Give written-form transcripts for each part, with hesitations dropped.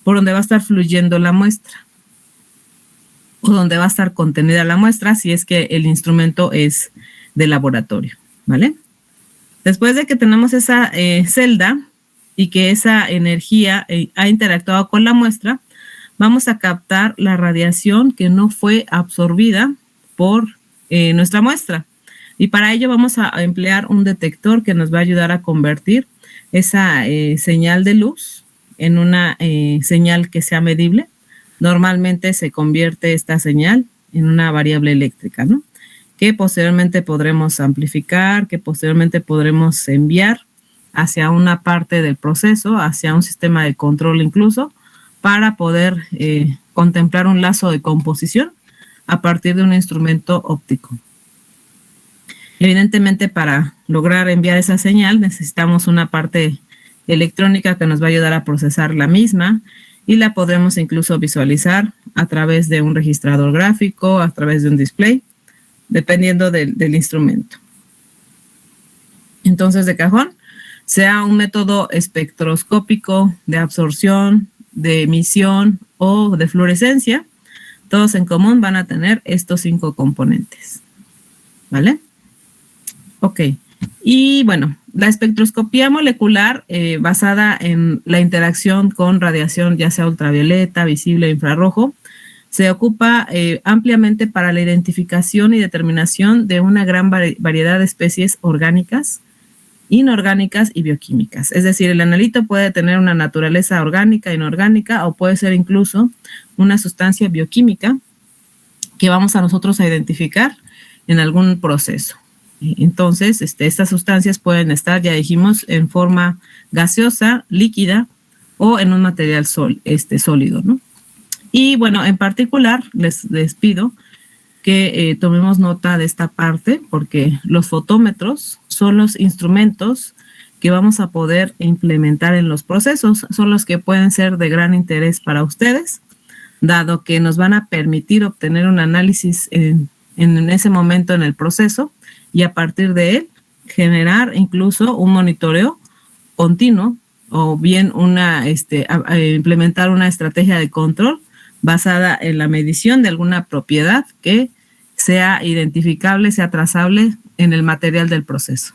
por donde va a estar fluyendo la muestra o donde va a estar contenida la muestra si es que el instrumento es de laboratorio, ¿vale? Después de que tenemos esa celda y que esa energía ha interactuado con la muestra, vamos a captar la radiación que no fue absorbida por nuestra muestra. Y para ello vamos a emplear un detector que nos va a ayudar a convertir esa señal de luz en una señal que sea medible. Normalmente se convierte esta señal en una variable eléctrica, ¿no? Que posteriormente podremos amplificar, que posteriormente podremos enviar hacia una parte del proceso, hacia un sistema de control incluso, para poder contemplar un lazo de composición a partir de un instrumento óptico. Evidentemente, para lograr enviar esa señal necesitamos una parte electrónica que nos va a ayudar a procesar la misma y la podremos incluso visualizar a través de un registrador gráfico, a través de un display, dependiendo del instrumento. Entonces, de cajón, sea un método espectroscópico de absorción, de emisión o de fluorescencia, todos en común van a tener estos 5 componentes, ¿vale? Ok, y bueno, la espectroscopía molecular basada en la interacción con radiación, ya sea ultravioleta, visible, infrarrojo, se ocupa ampliamente para la identificación y determinación de una gran variedad de especies orgánicas, inorgánicas y bioquímicas. Es decir, el analito puede tener una naturaleza orgánica, inorgánica, o puede ser incluso una sustancia bioquímica que vamos a nosotros a identificar en algún proceso. Entonces, estas sustancias pueden estar, ya dijimos, en forma gaseosa, líquida o en un material sólido, ¿no? Y bueno, en particular les pido que tomemos nota de esta parte porque los fotómetros son los instrumentos que vamos a poder implementar en los procesos, son los que pueden ser de gran interés para ustedes, dado que nos van a permitir obtener un análisis en ese momento en el proceso y a partir de él generar incluso un monitoreo continuo o bien implementar una estrategia de control basada en la medición de alguna propiedad que sea identificable, sea trazable en el material del proceso.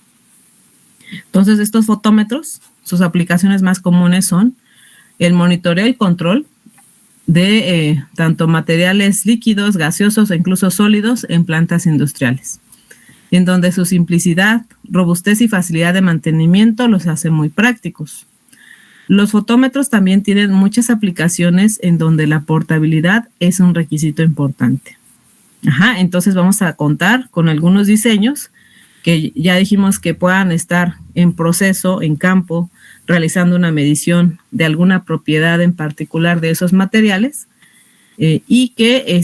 Entonces, estos fotómetros, sus aplicaciones más comunes son el monitoreo y control de tanto materiales líquidos, gaseosos e incluso sólidos en plantas industriales, en donde su simplicidad, robustez y facilidad de mantenimiento los hace muy prácticos. Los fotómetros también tienen muchas aplicaciones en donde la portabilidad es un requisito importante. Entonces vamos a contar con algunos diseños que ya dijimos que puedan estar en proceso, en campo, realizando una medición de alguna propiedad en particular de esos materiales y que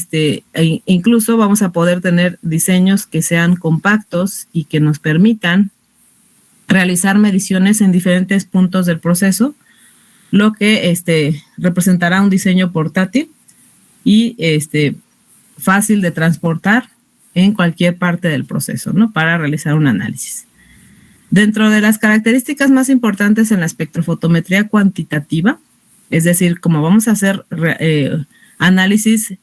incluso vamos a poder tener diseños que sean compactos y que nos permitan realizar mediciones en diferentes puntos del proceso, lo que representará un diseño portátil y fácil de transportar en cualquier parte del proceso, ¿no? Para realizar un análisis. Dentro de las características más importantes en la espectrofotometría cuantitativa, es decir, como vamos a hacer análisis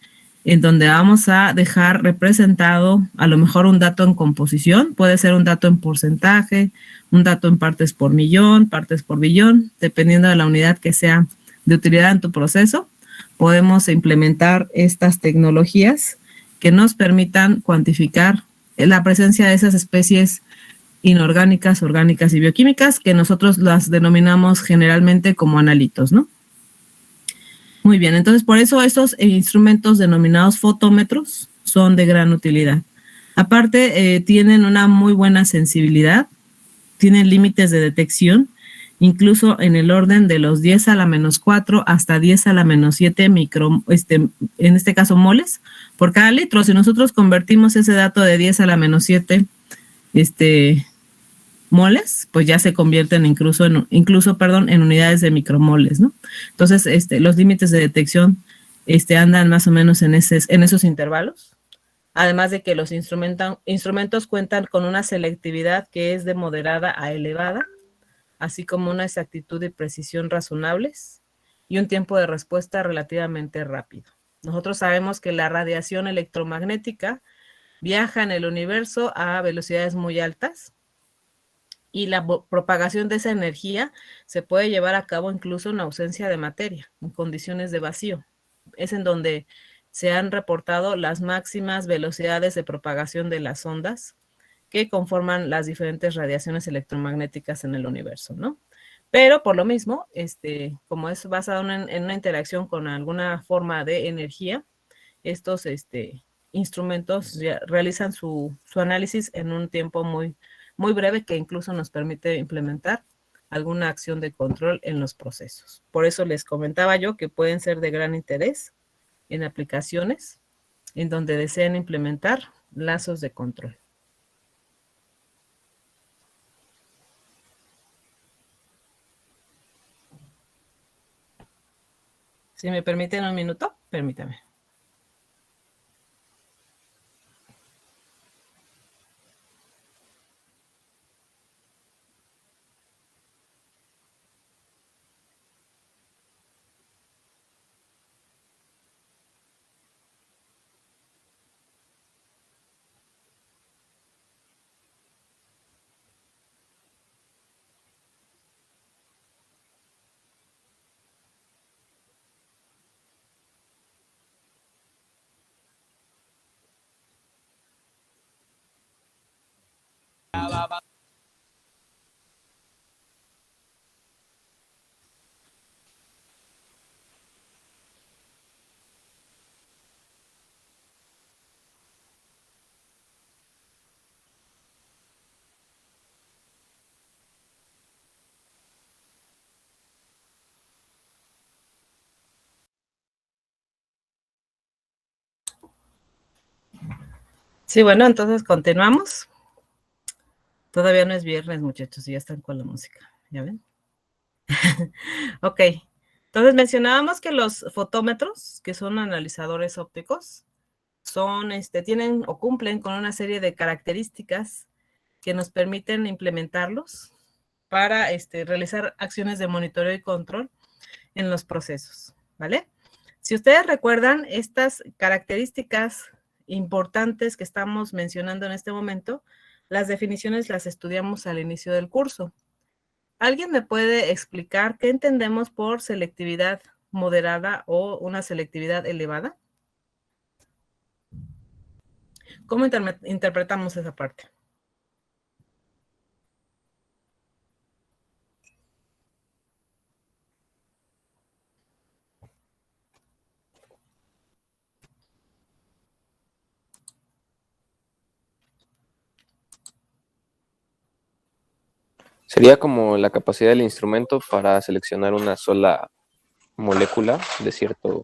en donde vamos a dejar representado a lo mejor un dato en composición, puede ser un dato en porcentaje, un dato en partes por millón, partes por billón, dependiendo de la unidad que sea de utilidad en tu proceso, podemos implementar estas tecnologías que nos permitan cuantificar la presencia de esas especies inorgánicas, orgánicas y bioquímicas, que nosotros las denominamos generalmente como analitos, ¿no? Muy bien, entonces por eso estos instrumentos denominados fotómetros son de gran utilidad. Aparte, tienen una muy buena sensibilidad, tienen límites de detección, incluso en el orden de los 10 a la menos 4 hasta 10 a la menos 7 en este caso moles por cada litro. Si nosotros convertimos ese dato de 10 a la menos 7 moles, pues ya se convierten incluso en unidades de micromoles, ¿no? Entonces, los límites de detección andan más o menos en esos intervalos. Además de que los instrumentos cuentan con una selectividad que es de moderada a elevada, así como una exactitud y precisión razonables, y un tiempo de respuesta relativamente rápido. Nosotros sabemos que la radiación electromagnética viaja en el universo a velocidades muy altas y la propagación de esa energía se puede llevar a cabo incluso en ausencia de materia, en condiciones de vacío. Es en donde se han reportado las máximas velocidades de propagación de las ondas que conforman las diferentes radiaciones electromagnéticas en el universo, ¿no? Pero por lo mismo, como es basado en una interacción con alguna forma de energía, estos instrumentos realizan su análisis en un tiempo muy, muy breve que incluso nos permite implementar alguna acción de control en los procesos. Por eso les comentaba yo que pueden ser de gran interés en aplicaciones en donde deseen implementar lazos de control. Si me permiten un minuto, permítame. Sí, bueno, entonces continuamos. Todavía no es viernes, muchachos, y ya están con la música, ¿ya ven? Ok, entonces mencionábamos que los fotómetros, que son analizadores ópticos, tienen o cumplen con una serie de características que nos permiten implementarlos para realizar acciones de monitoreo y control en los procesos, ¿vale? Si ustedes recuerdan, estas características importantes que estamos mencionando en este momento, las definiciones las estudiamos al inicio del curso. ¿Alguien me puede explicar qué entendemos por selectividad moderada o una selectividad elevada? ¿Cómo interpretamos esa parte? Sería como la capacidad del instrumento para seleccionar una sola molécula de cierto,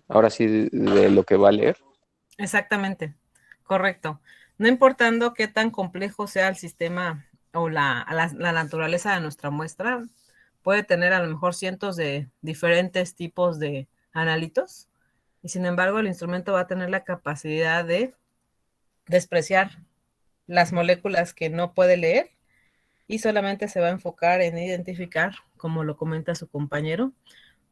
ahora sí, de lo que va a leer. Exactamente, correcto. No importando qué tan complejo sea el sistema o la naturaleza de nuestra muestra, puede tener a lo mejor cientos de diferentes tipos de analitos y sin embargo el instrumento va a tener la capacidad de despreciar las moléculas que no puede leer y solamente se va a enfocar en identificar, como lo comenta su compañero,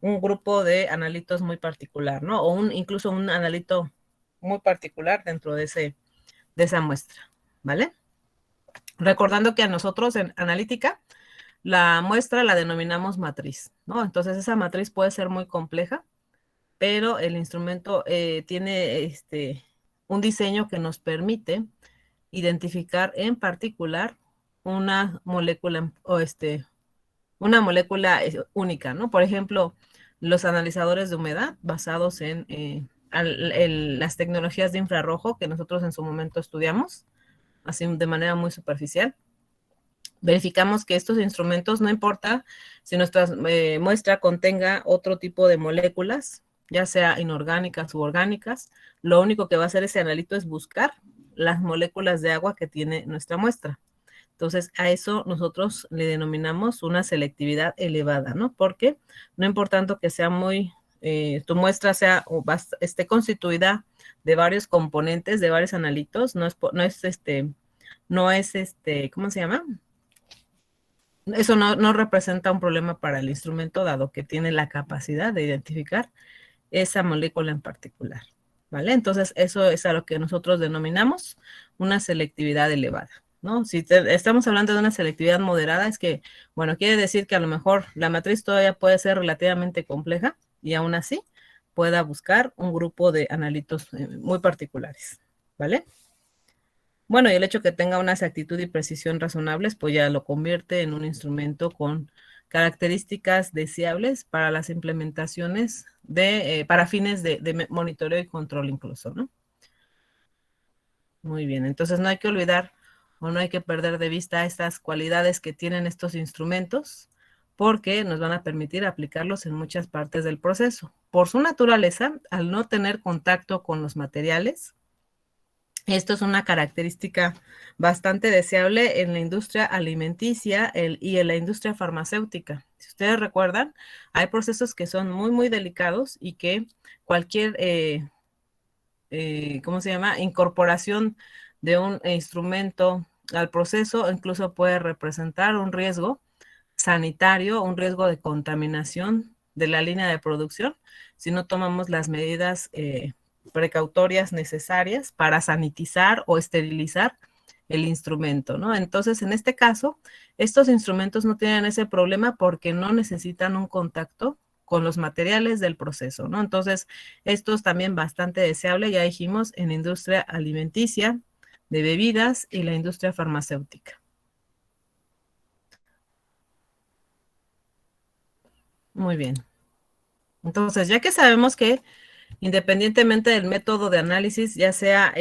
un grupo de analitos muy particular, ¿no? O incluso un analito muy particular dentro de esa muestra, ¿vale? Recordando que a nosotros en analítica, la muestra la denominamos matriz, ¿no? Entonces esa matriz puede ser muy compleja, pero el instrumento tiene un diseño que nos permite identificar en particular una molécula o una molécula única, ¿no? Por ejemplo, los analizadores de humedad basados en las tecnologías de infrarrojo que nosotros en su momento estudiamos, así de manera muy superficial. Verificamos que estos instrumentos, no importa si nuestra muestra contenga otro tipo de moléculas, ya sea inorgánicas u orgánicas, lo único que va a hacer ese analito es buscar las moléculas de agua que tiene nuestra muestra. Entonces, a eso nosotros le denominamos una selectividad elevada, ¿no? Porque no importando que sea tu muestra sea o esté constituida de varios componentes, de varios analitos, ¿cómo se llama? Eso no representa un problema para el instrumento, dado que tiene la capacidad de identificar esa molécula en particular, ¿vale? Entonces, eso es a lo que nosotros denominamos una selectividad elevada, ¿no? Si estamos hablando de una selectividad moderada, es que, bueno, quiere decir que a lo mejor la matriz todavía puede ser relativamente compleja y aún así pueda buscar un grupo de analitos muy particulares, ¿vale? Bueno, y el hecho que tenga una exactitud y precisión razonables, pues ya lo convierte en un instrumento con características deseables para las implementaciones para fines de monitoreo y control incluso, ¿no? Muy bien, entonces no hay que olvidar o no hay que perder de vista estas cualidades que tienen estos instrumentos, porque nos van a permitir aplicarlos en muchas partes del proceso. Por su naturaleza, al no tener contacto con los materiales, esto es una característica bastante deseable en la industria alimenticia y en la industria farmacéutica. Si ustedes recuerdan, hay procesos que son muy delicados y que cualquier, ¿cómo se llama?, incorporación de un instrumento al proceso incluso puede representar un riesgo sanitario, un riesgo de contaminación de la línea de producción si no tomamos las medidas precautorias necesarias para sanitizar o esterilizar el instrumento, ¿no? Entonces, en este caso, estos instrumentos no tienen ese problema porque no necesitan un contacto con los materiales del proceso, ¿no? Entonces, esto es también bastante deseable, ya dijimos, en industria alimenticia, de bebidas y la industria farmacéutica. Muy bien. Entonces, ya que sabemos que independientemente del método de análisis, ya sea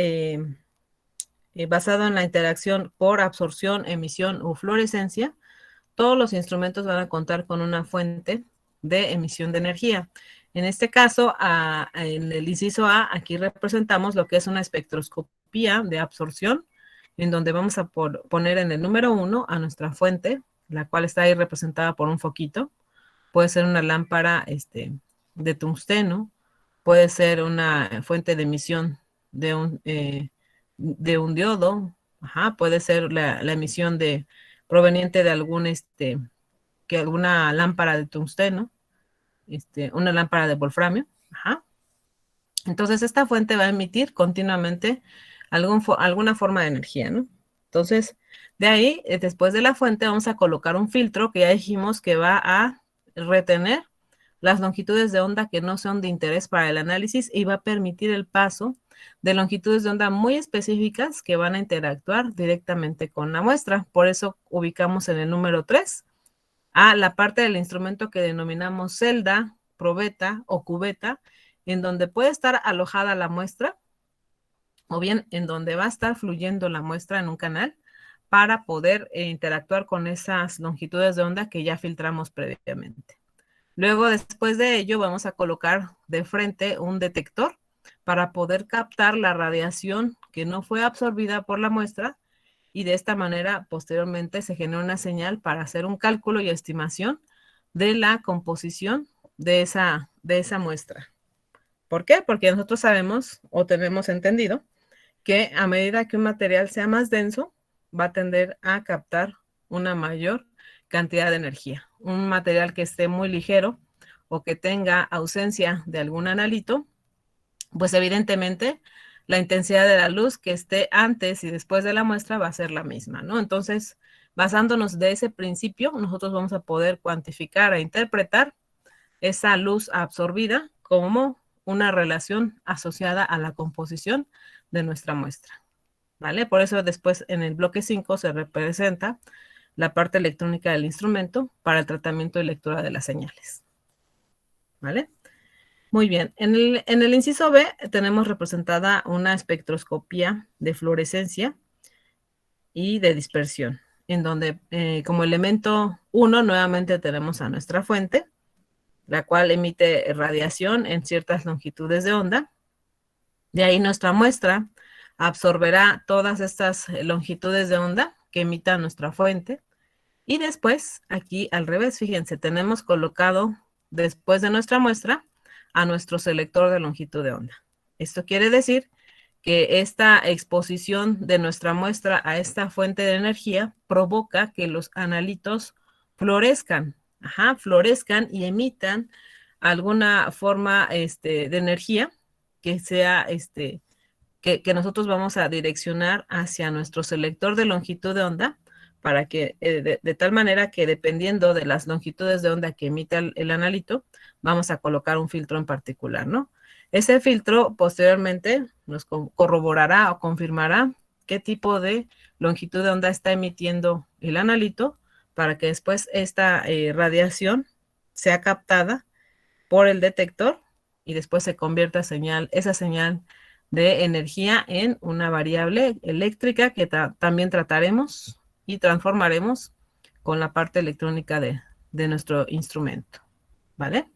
basado en la interacción por absorción, emisión o fluorescencia, todos los instrumentos van a contar con una fuente de emisión de energía. En este caso, en el inciso A, aquí representamos lo que es una espectroscopía de absorción, en donde vamos a poner en el número 1 a nuestra fuente, la cual está ahí representada por un foquito. Puede ser una lámpara de tungsteno, puede ser una fuente de emisión de un diodo, puede ser la emisión proveniente de alguna lámpara de tungsteno, una lámpara de wolframio. Entonces, esta fuente va a emitir continuamente alguna forma de energía, ¿no? Entonces, de ahí, después de la fuente, vamos a colocar un filtro que ya dijimos que va a retener las longitudes de onda que no son de interés para el análisis y va a permitir el paso de longitudes de onda muy específicas que van a interactuar directamente con la muestra. Por eso ubicamos en el número 3 a la parte del instrumento que denominamos celda, probeta o cubeta, en donde puede estar alojada la muestra o bien en donde va a estar fluyendo la muestra en un canal para poder interactuar con esas longitudes de onda que ya filtramos previamente. Luego, después de ello, vamos a colocar de frente un detector para poder captar la radiación que no fue absorbida por la muestra y de esta manera, posteriormente, se genera una señal para hacer un cálculo y estimación de la composición de esa muestra. ¿Por qué? Porque nosotros sabemos o tenemos entendido que a medida que un material sea más denso, va a tender a captar una mayor cantidad de energía. Un material que esté muy ligero o que tenga ausencia de algún analito, pues evidentemente la intensidad de la luz que esté antes y después de la muestra va a ser la misma, ¿no? Entonces, basándonos de ese principio, nosotros vamos a poder cuantificar e interpretar esa luz absorbida como una relación asociada a la composición de nuestra muestra, ¿vale? Por eso después en el bloque 5 se representa la parte electrónica del instrumento para el tratamiento y lectura de las señales, ¿vale? Muy bien, en el inciso B tenemos representada una espectroscopía de fluorescencia y de dispersión, en donde como elemento 1 nuevamente tenemos a nuestra fuente, la cual emite radiación en ciertas longitudes de onda. De ahí nuestra muestra absorberá todas estas longitudes de onda que emita nuestra fuente. Y después, aquí al revés, fíjense, tenemos colocado después de nuestra muestra a nuestro selector de longitud de onda. Esto quiere decir que esta exposición de nuestra muestra a esta fuente de energía provoca que los analitos florezcan, florezcan y emitan alguna forma de energía que sea que nosotros vamos a direccionar hacia nuestro selector de longitud de onda para que de tal manera que dependiendo de las longitudes de onda que emita el analito, vamos a colocar un filtro en particular, ¿no? Ese filtro posteriormente nos corroborará o confirmará qué tipo de longitud de onda está emitiendo el analito para que después esta radiación sea captada por el detector y después se convierta esa señal de energía en una variable eléctrica que también trataremos y transformaremos con la parte electrónica de nuestro instrumento, ¿vale?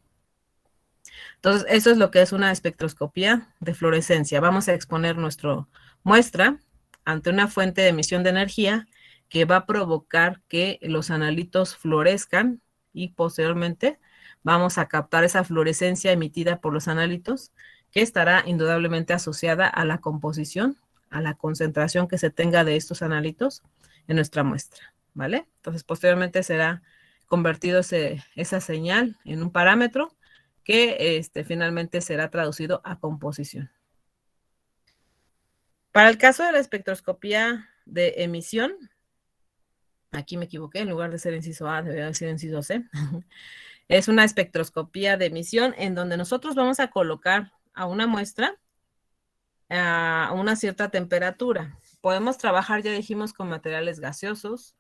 Entonces, eso es lo que es una espectroscopía de fluorescencia. Vamos a exponer nuestra muestra ante una fuente de emisión de energía que va a provocar que los analitos florezcan y posteriormente vamos a captar esa fluorescencia emitida por los analitos que estará indudablemente asociada a la composición, a la concentración que se tenga de estos analitos en nuestra muestra, ¿vale? Entonces, posteriormente será convertido esa señal en un parámetro que finalmente será traducido a composición. Para el caso de la espectroscopía de emisión, aquí me equivoqué, en lugar de ser inciso A, debería decir inciso C. Es una espectroscopía de emisión en donde nosotros vamos a colocar a una muestra a una cierta temperatura. Podemos trabajar, ya dijimos, con materiales gaseosos,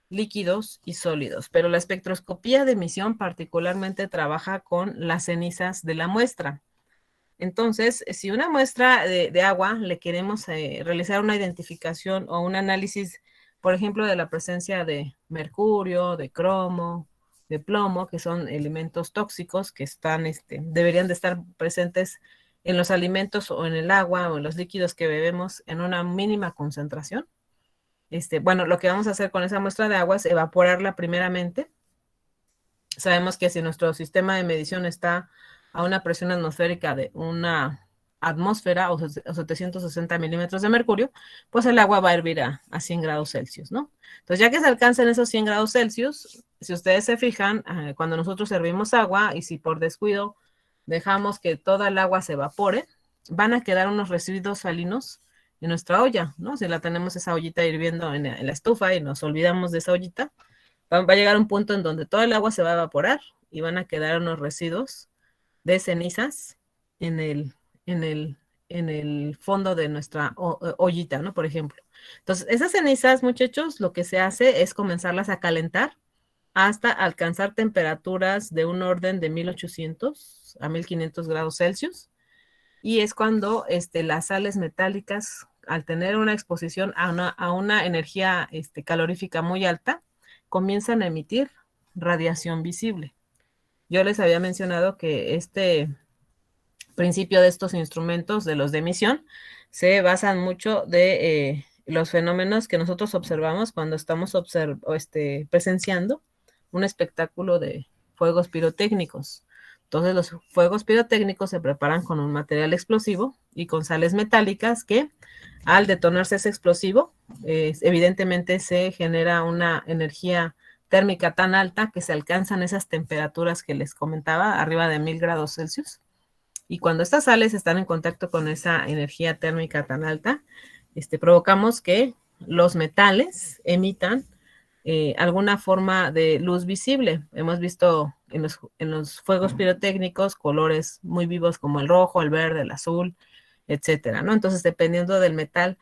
líquidos y sólidos, pero la espectroscopía de emisión particularmente trabaja con las cenizas de la muestra. Entonces, si una muestra de agua le queremos realizar una identificación o un análisis, por ejemplo, de la presencia de mercurio, de cromo, de plomo, que son elementos tóxicos que deberían de estar presentes en los alimentos o en el agua o en los líquidos que bebemos en una mínima concentración. Bueno, lo que vamos a hacer con esa muestra de agua es evaporarla primeramente. Sabemos que si nuestro sistema de medición está a una presión atmosférica de una atmósfera o 760 milímetros de mercurio, pues el agua va a hervir a 100 grados Celsius, ¿no? Entonces, ya que se alcancen esos 100 grados Celsius, si ustedes se fijan, cuando nosotros servimos agua y si por descuido dejamos que toda el agua se evapore, van a quedar unos residuos salinos en nuestra olla, ¿no? Si la tenemos esa ollita hirviendo en la estufa y nos olvidamos de esa ollita, va a llegar un punto en donde todo el agua se va a evaporar y van a quedar unos residuos de cenizas en el fondo de nuestra ollita, ¿no? Por ejemplo. Entonces, esas cenizas, muchachos, lo que se hace es comenzarlas a calentar hasta alcanzar temperaturas de un orden de 1800 a 1500 grados Celsius. Y es cuando las sales metálicas, al tener una exposición a una energía calorífica muy alta, comienzan a emitir radiación visible. Yo les había mencionado que este principio de estos instrumentos, de los de emisión, se basan mucho de los fenómenos que nosotros observamos cuando estamos presenciando un espectáculo de fuegos pirotécnicos. Entonces, los fuegos pirotécnicos se preparan con un material explosivo y con sales metálicas que, al detonarse ese explosivo, evidentemente se genera una energía térmica tan alta que se alcanzan esas temperaturas que les comentaba, arriba de 1000 grados Celsius. Y cuando estas sales están en contacto con esa energía térmica tan alta, provocamos que los metales emitan alguna forma de luz visible. Hemos visto en los fuegos pirotécnicos colores muy vivos como el rojo, el verde, el azul, etcétera, ¿no? Entonces, dependiendo del metal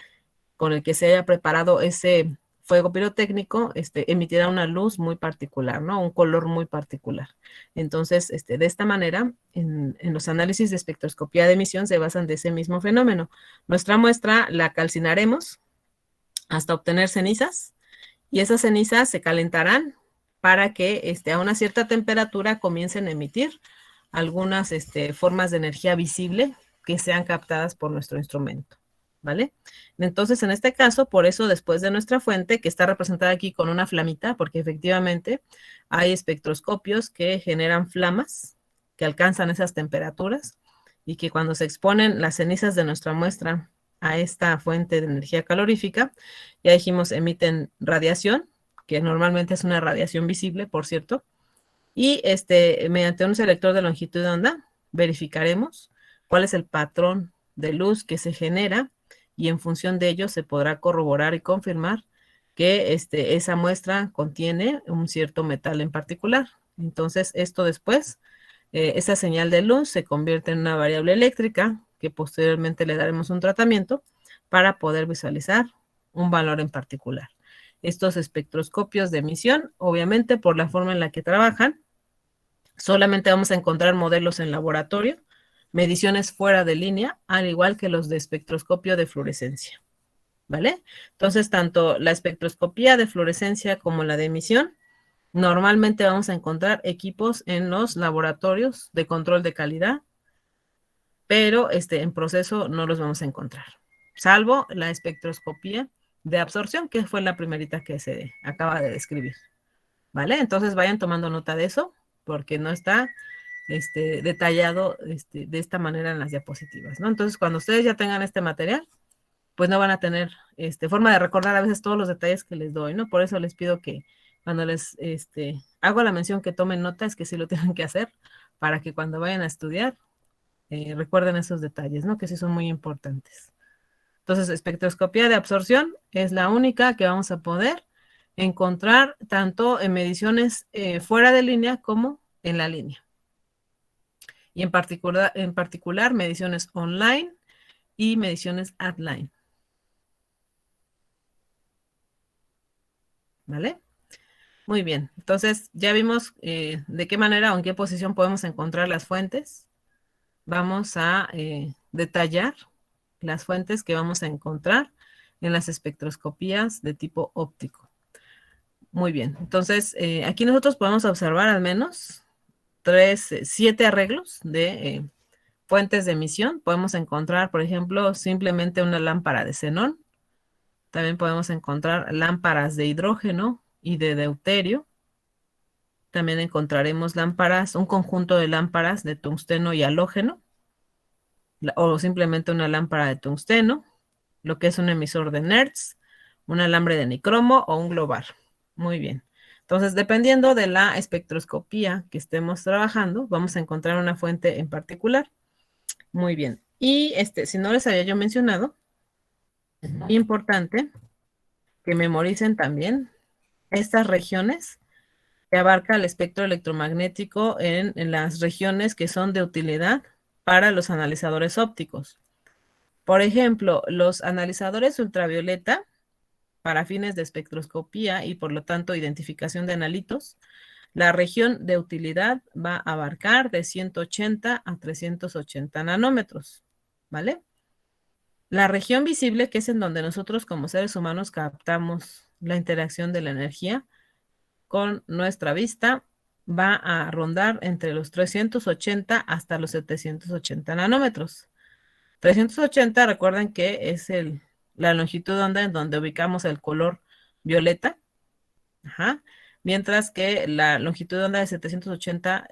con el que se haya preparado ese fuego pirotécnico, emitirá una luz muy particular, ¿no? Un color muy particular. Entonces, de esta manera, en los análisis de espectroscopía de emisión se basan de ese mismo fenómeno. Nuestra muestra la calcinaremos hasta obtener cenizas y esas cenizas se calentarán para que a una cierta temperatura comiencen a emitir algunas formas de energía visible que sean captadas por nuestro instrumento, ¿vale? Entonces, en este caso, por eso después de nuestra fuente, que está representada aquí con una flamita, porque efectivamente hay espectroscopios que generan flamas que alcanzan esas temperaturas y que cuando se exponen las cenizas de nuestra muestra a esta fuente de energía calorífica, ya dijimos, emiten radiación que normalmente es una radiación visible, por cierto, y mediante un selector de longitud de onda verificaremos cuál es el patrón de luz que se genera y en función de ello se podrá corroborar y confirmar que esa muestra contiene un cierto metal en particular. Entonces, esto después, esa señal de luz se convierte en una variable eléctrica que posteriormente le daremos un tratamiento para poder visualizar un valor en particular. Estos espectroscopios de emisión, obviamente por la forma en la que trabajan, solamente vamos a encontrar modelos en laboratorio, mediciones fuera de línea, al igual que los de espectroscopio de fluorescencia. ¿Vale? Entonces, tanto la espectroscopía de fluorescencia como la de emisión, normalmente vamos a encontrar equipos en los laboratorios de control de calidad, pero en proceso no los vamos a encontrar, salvo la espectroscopía de absorción, que fue la primerita que se acaba de describir. ¿Vale? Entonces vayan tomando nota de eso, porque no está detallado de esta manera en las diapositivas, ¿no? Entonces, cuando ustedes ya tengan este material, pues no van a tener forma de recordar a veces todos los detalles que les doy, ¿no? Por eso les pido que cuando les hago la mención que tomen nota, es que sí lo tienen que hacer, para que cuando vayan a estudiar, recuerden esos detalles, ¿no? Que sí son muy importantes. Entonces, espectroscopía de absorción es la única que vamos a poder encontrar tanto en mediciones fuera de línea como en la línea. Y en particular mediciones online y mediciones offline. ¿Vale? Muy bien. Entonces, ya vimos de qué manera o en qué posición podemos encontrar las fuentes. Vamos a detallar las fuentes que vamos a encontrar en las espectroscopías de tipo óptico. Muy bien. Entonces, aquí nosotros podemos observar al menos 7 arreglos de fuentes de emisión. Podemos encontrar, por ejemplo, simplemente una lámpara de xenón. También podemos encontrar lámparas de hidrógeno y de deuterio. También encontraremos lámparas, un conjunto de lámparas de tungsteno y halógeno, o simplemente una lámpara de tungsteno, lo que es un emisor de Nertz, un alambre de nicromo o un globar. Muy bien. Entonces, dependiendo de la espectroscopía que estemos trabajando, vamos a encontrar una fuente en particular. Muy bien. Y si no les había yo mencionado, es muy importante que memoricen también estas regiones que abarca el espectro electromagnético en las regiones que son de utilidad para los analizadores ópticos. Por ejemplo, los analizadores ultravioleta para fines de espectroscopía y por lo tanto identificación de analitos, la región de utilidad va a abarcar de 180 a 380 nanómetros, ¿vale? La región visible, que es en donde nosotros como seres humanos captamos la interacción de la energía con nuestra vista, va a rondar entre los 380 hasta los 780 nanómetros. 380, recuerden que es la longitud de onda en donde ubicamos el color violeta. Ajá. Mientras que la longitud de onda de 780,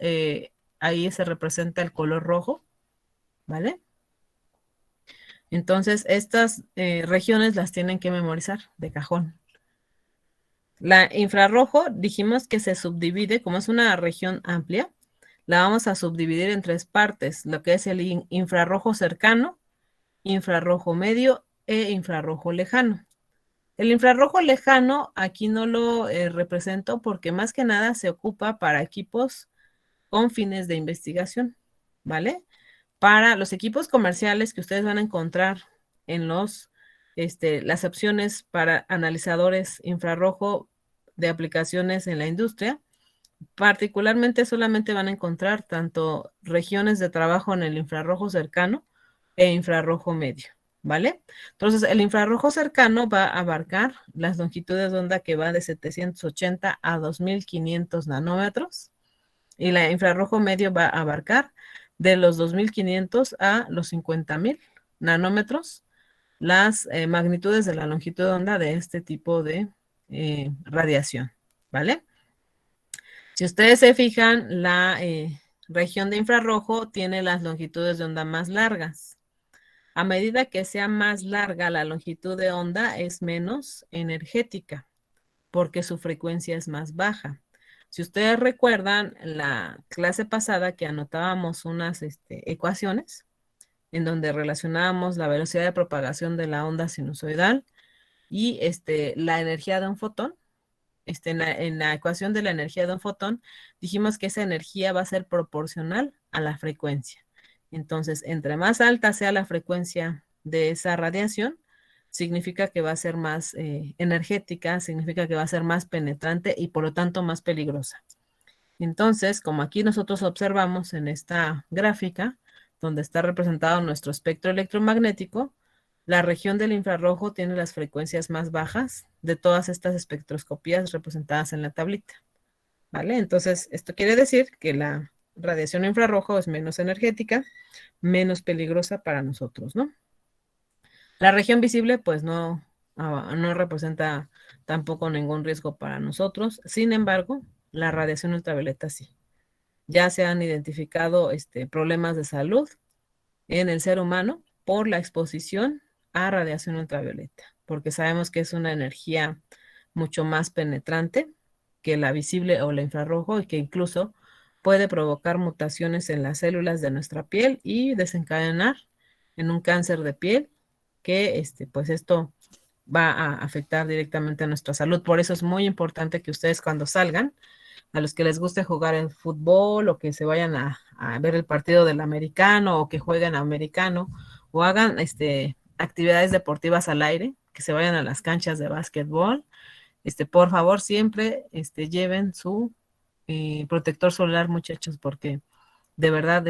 ahí se representa el color rojo, ¿vale? Entonces, estas regiones las tienen que memorizar de cajón. La infrarrojo, dijimos que se subdivide, como es una región amplia, la vamos a subdividir en 3 partes, lo que es el infrarrojo cercano, infrarrojo medio e infrarrojo lejano. El infrarrojo lejano aquí no lo represento porque más que nada se ocupa para equipos con fines de investigación, ¿vale? Para los equipos comerciales que ustedes van a encontrar en las opciones para analizadores infrarrojo de aplicaciones en la industria, particularmente solamente van a encontrar tanto regiones de trabajo en el infrarrojo cercano e infrarrojo medio, ¿vale? Entonces, el infrarrojo cercano va a abarcar las longitudes de onda que va de 780 a 2500 nanómetros y la infrarrojo medio va a abarcar de los 2500 a los 50000 nanómetros las magnitudes de la longitud de onda de este tipo de radiación, ¿vale? Si ustedes se fijan, la región de infrarrojo tiene las longitudes de onda más largas. A medida que sea más larga la longitud de onda, es menos energética. porque su frecuencia es más baja. Si ustedes recuerdan la clase pasada que anotábamos unas ecuaciones en donde relacionábamos la velocidad de propagación de la onda sinusoidal y la energía de un fotón. En la ecuación de la energía de un fotón, dijimos que esa energía va a ser proporcional a la frecuencia. Entonces, entre más alta sea la frecuencia de esa radiación, significa que va a ser más energética, significa que va a ser más penetrante y por lo tanto más peligrosa. Entonces, como aquí nosotros observamos en esta gráfica, donde está representado nuestro espectro electromagnético, la región del infrarrojo tiene las frecuencias más bajas de todas estas espectroscopías representadas en la tablita, ¿vale? Entonces, esto quiere decir que la radiación infrarrojo es menos energética, menos peligrosa para nosotros, ¿no? La región visible, pues no representa tampoco ningún riesgo para nosotros. Sin embargo, la radiación ultravioleta sí. Ya se han identificado problemas de salud en el ser humano por la exposición a radiación ultravioleta, porque sabemos que es una energía mucho más penetrante que la visible o la infrarrojo y que incluso puede provocar mutaciones en las células de nuestra piel y desencadenar en un cáncer de piel que pues esto va a afectar directamente a nuestra salud. Por eso es muy importante que ustedes cuando salgan, a los que les guste jugar el fútbol o que se vayan a ver el partido del americano o que jueguen americano o hagan actividades deportivas al aire, que se vayan a las canchas de básquetbol, por favor siempre lleven su protector solar, muchachos, porque de verdad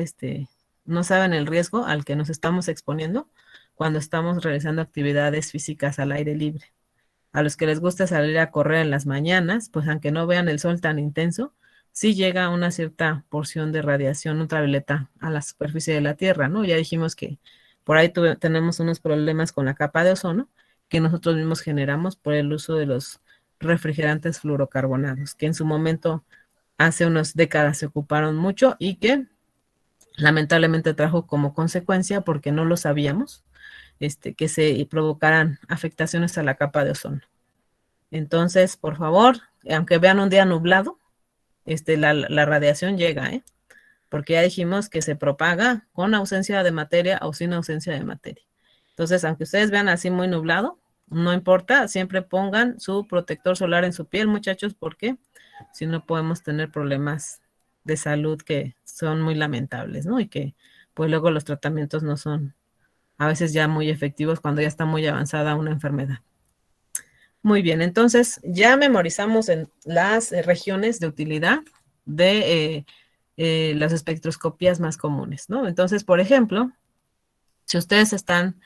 no saben el riesgo al que nos estamos exponiendo cuando estamos realizando actividades físicas al aire libre. A los que les gusta salir a correr en las mañanas, pues aunque no vean el sol tan intenso, sí llega una cierta porción de radiación ultravioleta a la superficie de la Tierra, ¿no? Ya dijimos que por ahí tenemos unos problemas con la capa de ozono que nosotros mismos generamos por el uso de los refrigerantes fluorocarbonados, que en su momento hace unas décadas se ocuparon mucho y que lamentablemente trajo como consecuencia, porque no lo sabíamos, que se provocaran afectaciones a la capa de ozono. Entonces, por favor, aunque vean un día nublado, la radiación llega, ¿eh? Porque ya dijimos que se propaga con ausencia de materia o sin ausencia de materia. Entonces, aunque ustedes vean así muy nublado, no importa, siempre pongan su protector solar en su piel, muchachos, porque si no podemos tener problemas de salud que son muy lamentables, ¿no? Y que pues luego los tratamientos no son a veces ya muy efectivos cuando ya está muy avanzada una enfermedad. Muy bien, entonces ya memorizamos en las regiones de utilidad de las espectroscopías más comunes, ¿no? Entonces, por ejemplo, si ustedes están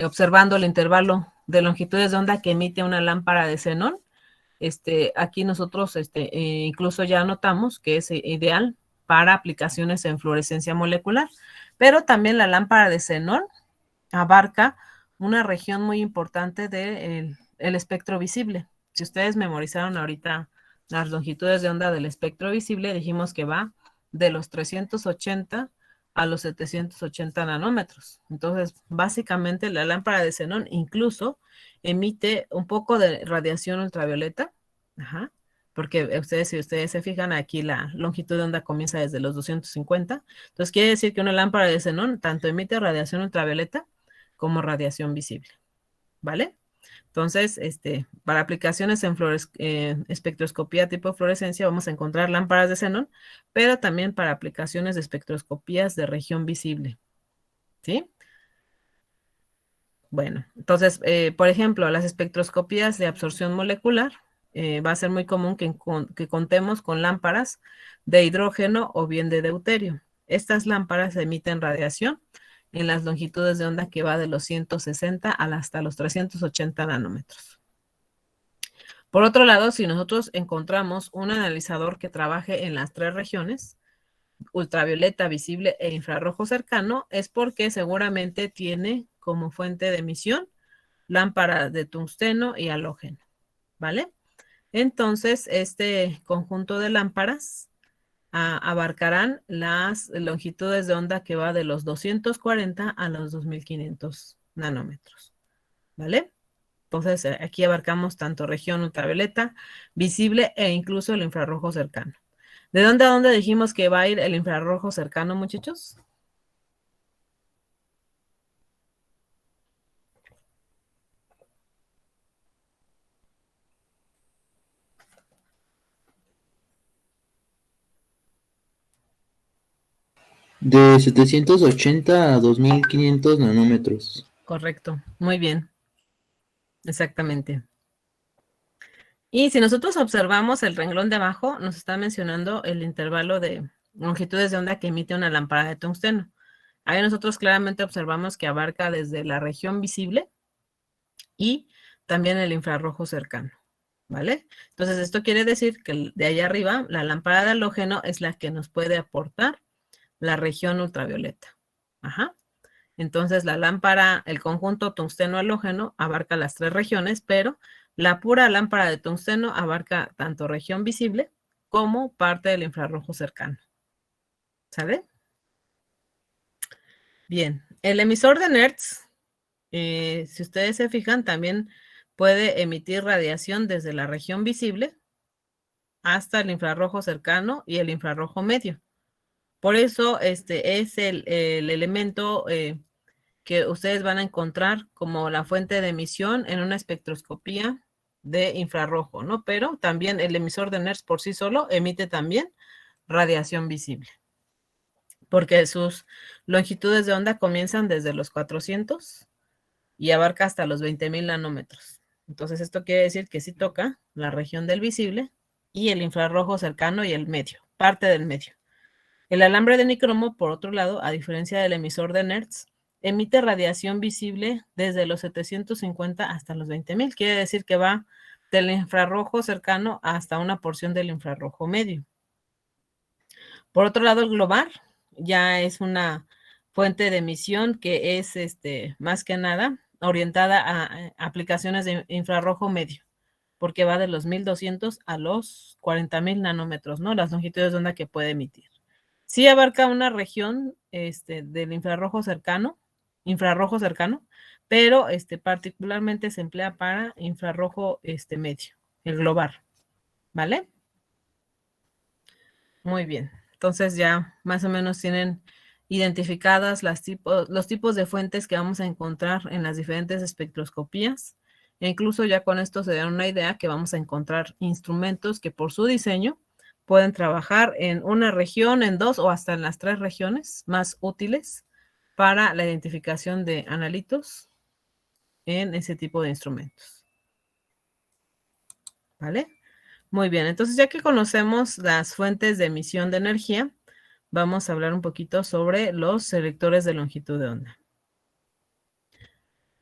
observando el intervalo de longitudes de onda que emite una lámpara de xenón, aquí nosotros incluso ya notamos que es ideal para aplicaciones en fluorescencia molecular, pero también la lámpara de xenón abarca una región muy importante del espectro visible. Si ustedes memorizaron ahorita las longitudes de onda del espectro visible, dijimos que va de los 380 a los 780 nanómetros. Entonces, básicamente la lámpara de xenón incluso emite un poco de radiación ultravioleta, ajá, porque si ustedes se fijan, aquí la longitud de onda comienza desde los 250. Entonces, quiere decir que una lámpara de xenón tanto emite radiación ultravioleta como radiación visible, ¿vale? Entonces, para aplicaciones en espectroscopía tipo fluorescencia vamos a encontrar lámparas de xenón, pero también para aplicaciones de espectroscopías de región visible, ¿sí? Bueno, entonces, por ejemplo, las espectroscopías de absorción molecular, va a ser muy común que contemos con lámparas de hidrógeno o bien de deuterio. Estas lámparas emiten radiación en las longitudes de onda que va de los 160 hasta los 380 nanómetros. Por otro lado, si nosotros encontramos un analizador que trabaje en las tres regiones, ultravioleta, visible e infrarrojo cercano, es porque seguramente tiene como fuente de emisión lámparas de tungsteno y halógeno, ¿vale? Entonces, este conjunto de lámparas abarcarán las longitudes de onda que va de los 240 a los 2500 nanómetros, ¿vale? Entonces, aquí abarcamos tanto región ultravioleta, visible e incluso el infrarrojo cercano. ¿De dónde a dónde dijimos que va a ir el infrarrojo cercano, muchachos? De 780 a 2500 nanómetros. Correcto, muy bien. Exactamente. Y si nosotros observamos el renglón de abajo, nos está mencionando el intervalo de longitudes de onda que emite una lámpara de tungsteno. Ahí nosotros claramente observamos que abarca desde la región visible y también el infrarrojo cercano, ¿vale? Entonces, esto quiere decir que de allá arriba, la lámpara de halógeno es la que nos puede aportar la región ultravioleta. Ajá. Entonces, la lámpara, el conjunto tungsteno-halógeno abarca las tres regiones, pero la pura lámpara de tungsteno abarca tanto región visible como parte del infrarrojo cercano. ¿Sale? Bien, el emisor de Nertz, si ustedes se fijan, también puede emitir radiación desde la región visible hasta el infrarrojo cercano y el infrarrojo medio. Por eso, este es el elemento que ustedes van a encontrar como la fuente de emisión en una espectroscopía de infrarrojo, ¿no? Pero también el emisor de Nertz por sí solo emite también radiación visible, porque sus longitudes de onda comienzan desde los 400 y abarca hasta los 20,000 nanómetros. Entonces, esto quiere decir que sí toca la región del visible y el infrarrojo cercano y el medio, parte del medio. El alambre de nicromo, por otro lado, a diferencia del emisor de Nertz, emite radiación visible desde los 750 hasta los 20,000. Quiere decir que va del infrarrojo cercano hasta una porción del infrarrojo medio. Por otro lado, el global ya es una fuente de emisión que es más que nada orientada a aplicaciones de infrarrojo medio, porque va de los 1200 a los 40,000 nanómetros, ¿no? Las longitudes de onda que puede emitir. Sí abarca una región del infrarrojo cercano, pero particularmente se emplea para infrarrojo medio, el global, ¿vale? Muy bien. Entonces ya más o menos tienen identificadas los tipos de fuentes que vamos a encontrar en las diferentes espectroscopías. E incluso ya con esto se dan una idea que vamos a encontrar instrumentos que por su diseño pueden trabajar en una región, en dos o hasta en las tres regiones más útiles para la identificación de analitos en ese tipo de instrumentos. ¿Vale? Muy bien, entonces ya que conocemos las fuentes de emisión de energía, vamos a hablar un poquito sobre los selectores de longitud de onda.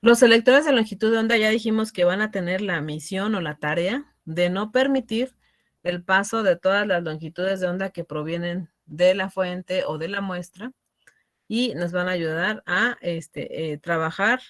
Los selectores de longitud de onda ya dijimos que van a tener la misión o la tarea de no permitir el paso de todas las longitudes de onda que provienen de la fuente o de la muestra y nos van a ayudar a trabajar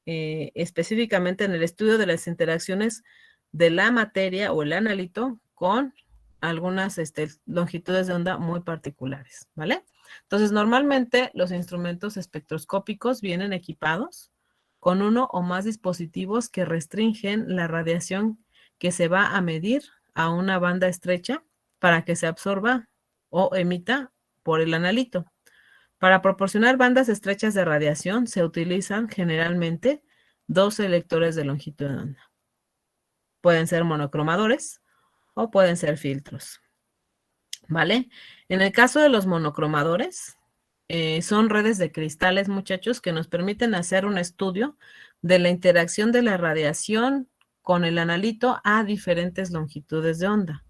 específicamente en el estudio de las interacciones de la materia o el analito con algunas longitudes de onda muy particulares, ¿vale? Entonces, normalmente los instrumentos espectroscópicos vienen equipados con uno o más dispositivos que restringen la radiación que se va a medir a una banda estrecha para que se absorba o emita por el analito. Para proporcionar bandas estrechas de radiación se utilizan generalmente dos selectores de longitud de onda. Pueden ser monocromadores o pueden ser filtros. ¿Vale? En el caso de los monocromadores, son redes de cristales, muchachos, que nos permiten hacer un estudio de la interacción de la radiación con el analito a diferentes longitudes de onda.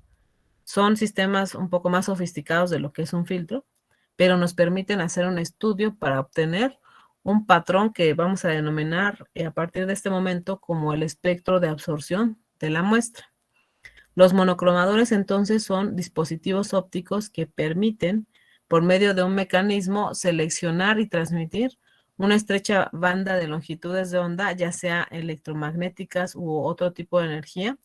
Son sistemas un poco más sofisticados de lo que es un filtro, pero nos permiten hacer un estudio para obtener un patrón que vamos a denominar a partir de este momento como el espectro de absorción de la muestra. Los monocromadores entonces son dispositivos ópticos que permiten, por medio de un mecanismo, seleccionar y transmitir una estrecha banda de longitudes de onda, ya sea electromagnéticas u otro tipo de energía,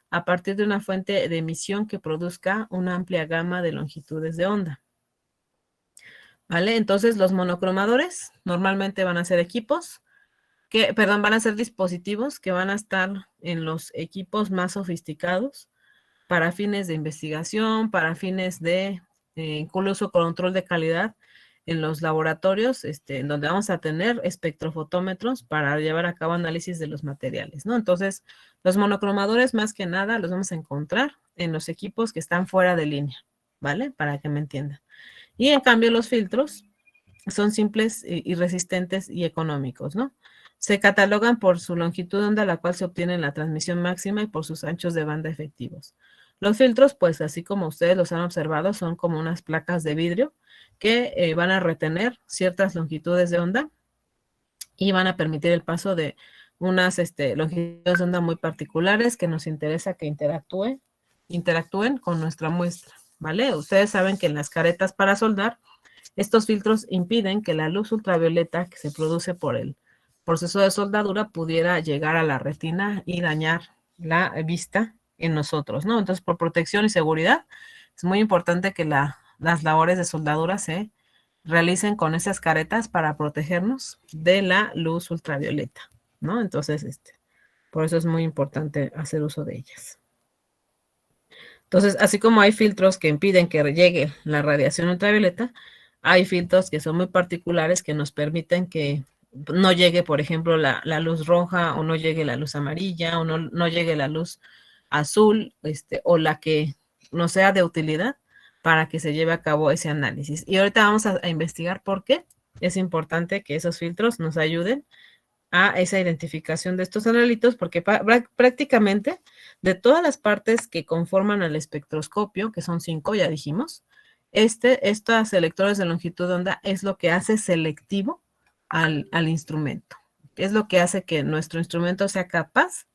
a partir de una fuente de emisión que produzca una amplia gama de longitudes de onda. ¿Vale? Entonces, los monocromadores normalmente van a ser equipos van a ser dispositivos que van a estar en los equipos más sofisticados para fines de investigación, para fines de incluso control de calidad en los laboratorios, en donde vamos a tener espectrofotómetros para llevar a cabo análisis de los materiales, ¿no? Entonces, los monocromadores más que nada los vamos a encontrar en los equipos que están fuera de línea, ¿vale? Para que me entiendan. Y en cambio los filtros son simples y resistentes y económicos, ¿no? Se catalogan por su longitud de onda, la cual se obtiene en la transmisión máxima, y por sus anchos de banda efectivos. Los filtros, pues así como ustedes los han observado, son como unas placas de vidrio que van a retener ciertas longitudes de onda y van a permitir el paso de unas longitudes de onda muy particulares que nos interesa que interactúen con nuestra muestra, ¿vale? Ustedes saben que en las caretas para soldar, estos filtros impiden que la luz ultravioleta que se produce por el proceso de soldadura pudiera llegar a la retina y dañar la vista en nosotros, ¿no? Entonces, por protección y seguridad, es muy importante que las labores de soldadura se realicen con esas caretas para protegernos de la luz ultravioleta, ¿no? Entonces, por eso es muy importante hacer uso de ellas. Entonces, así como hay filtros que impiden que llegue la radiación ultravioleta, hay filtros que son muy particulares que nos permiten que no llegue, por ejemplo, la luz roja, o no llegue la luz amarilla, o no llegue la luz azul, o la que no sea de utilidad para que se lleve a cabo ese análisis. Y ahorita vamos a investigar por qué es importante que esos filtros nos ayuden a esa identificación de estos analitos, porque prácticamente de todas las partes que conforman el espectroscopio, que son 5, ya dijimos, estos selectores de longitud de onda es lo que hace selectivo al instrumento. Es lo que hace que nuestro instrumento sea capaz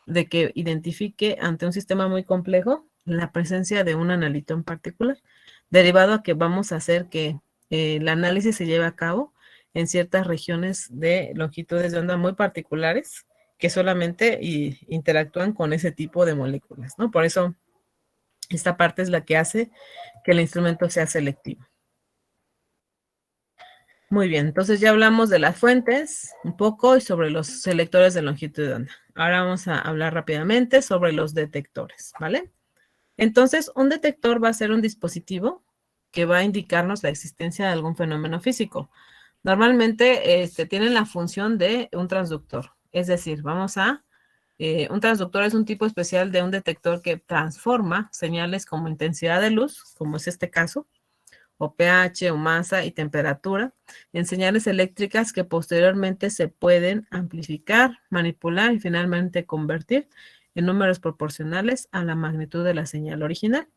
de que identifique ante un sistema muy complejo la presencia de un analito en particular, derivado a que vamos a hacer que el análisis se lleve a cabo en ciertas regiones de longitudes de onda muy particulares que solamente interactúan con ese tipo de moléculas, ¿no? Por eso esta parte es la que hace que el instrumento sea selectivo. Muy bien, entonces ya hablamos de las fuentes un poco y sobre los selectores de longitud de onda. Ahora vamos a hablar rápidamente sobre los detectores, ¿vale? Entonces, un detector va a ser un dispositivo que va a indicarnos la existencia de algún fenómeno físico. Normalmente tienen la función de un transductor, es decir, un transductor es un tipo especial de un detector que transforma señales como intensidad de luz, como es este caso, o pH, o masa y temperatura, en señales eléctricas que posteriormente se pueden amplificar, manipular y finalmente convertir en números proporcionales a la magnitud de la señal original.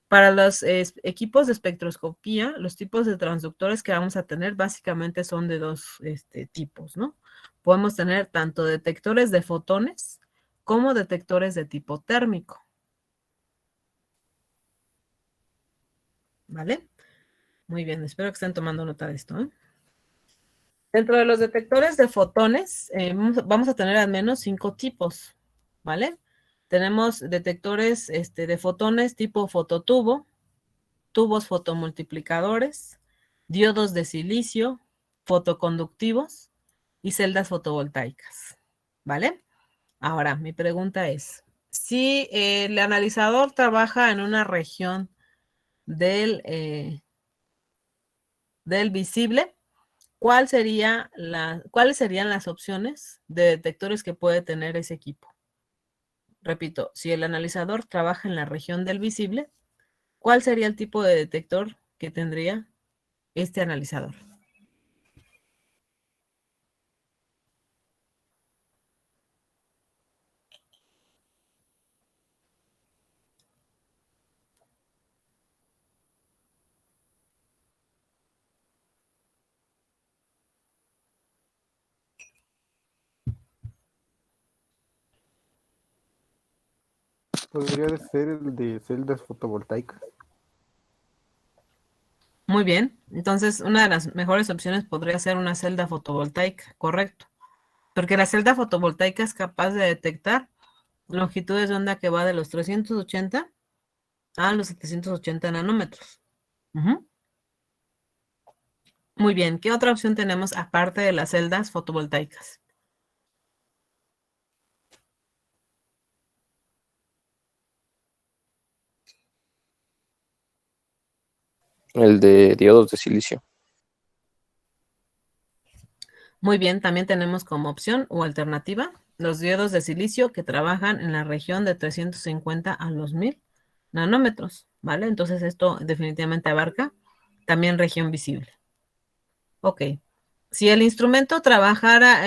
Para los equipos de espectroscopía, los tipos de transductores que vamos a tener básicamente son de dos tipos, ¿no? Podemos tener tanto detectores de fotones como detectores de tipo térmico. ¿Vale? Muy bien, espero que estén tomando nota de esto, ¿eh? Dentro de los detectores de fotones, vamos a tener al menos 5 tipos, ¿vale? Tenemos detectores de fotones tipo fototubo, tubos fotomultiplicadores, diodos de silicio, fotoconductivos y celdas fotovoltaicas, ¿vale? Ahora, mi pregunta es, si el analizador trabaja en una región del visible, ¿cuáles serían las opciones de detectores que puede tener ese equipo? Repito, si el analizador trabaja en la región del visible, ¿cuál sería el tipo de detector que tendría este analizador? Podría ser el de celdas fotovoltaicas. Muy bien, entonces una de las mejores opciones podría ser una celda fotovoltaica, correcto, porque la celda fotovoltaica es capaz de detectar longitudes de onda que va de los 380 a los 780 nanómetros. Muy bien, ¿qué otra opción tenemos aparte de las celdas fotovoltaicas? El de diodos de silicio. Muy bien, también tenemos como opción o alternativa los diodos de silicio que trabajan en la región de 350 a los 1000 nanómetros, ¿vale? Entonces esto definitivamente abarca también región visible. Ok. Si el instrumento trabajara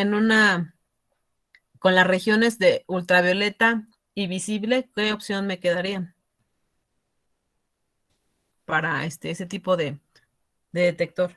con las regiones de ultravioleta y visible, ¿qué opción me quedaría para ese tipo de detector?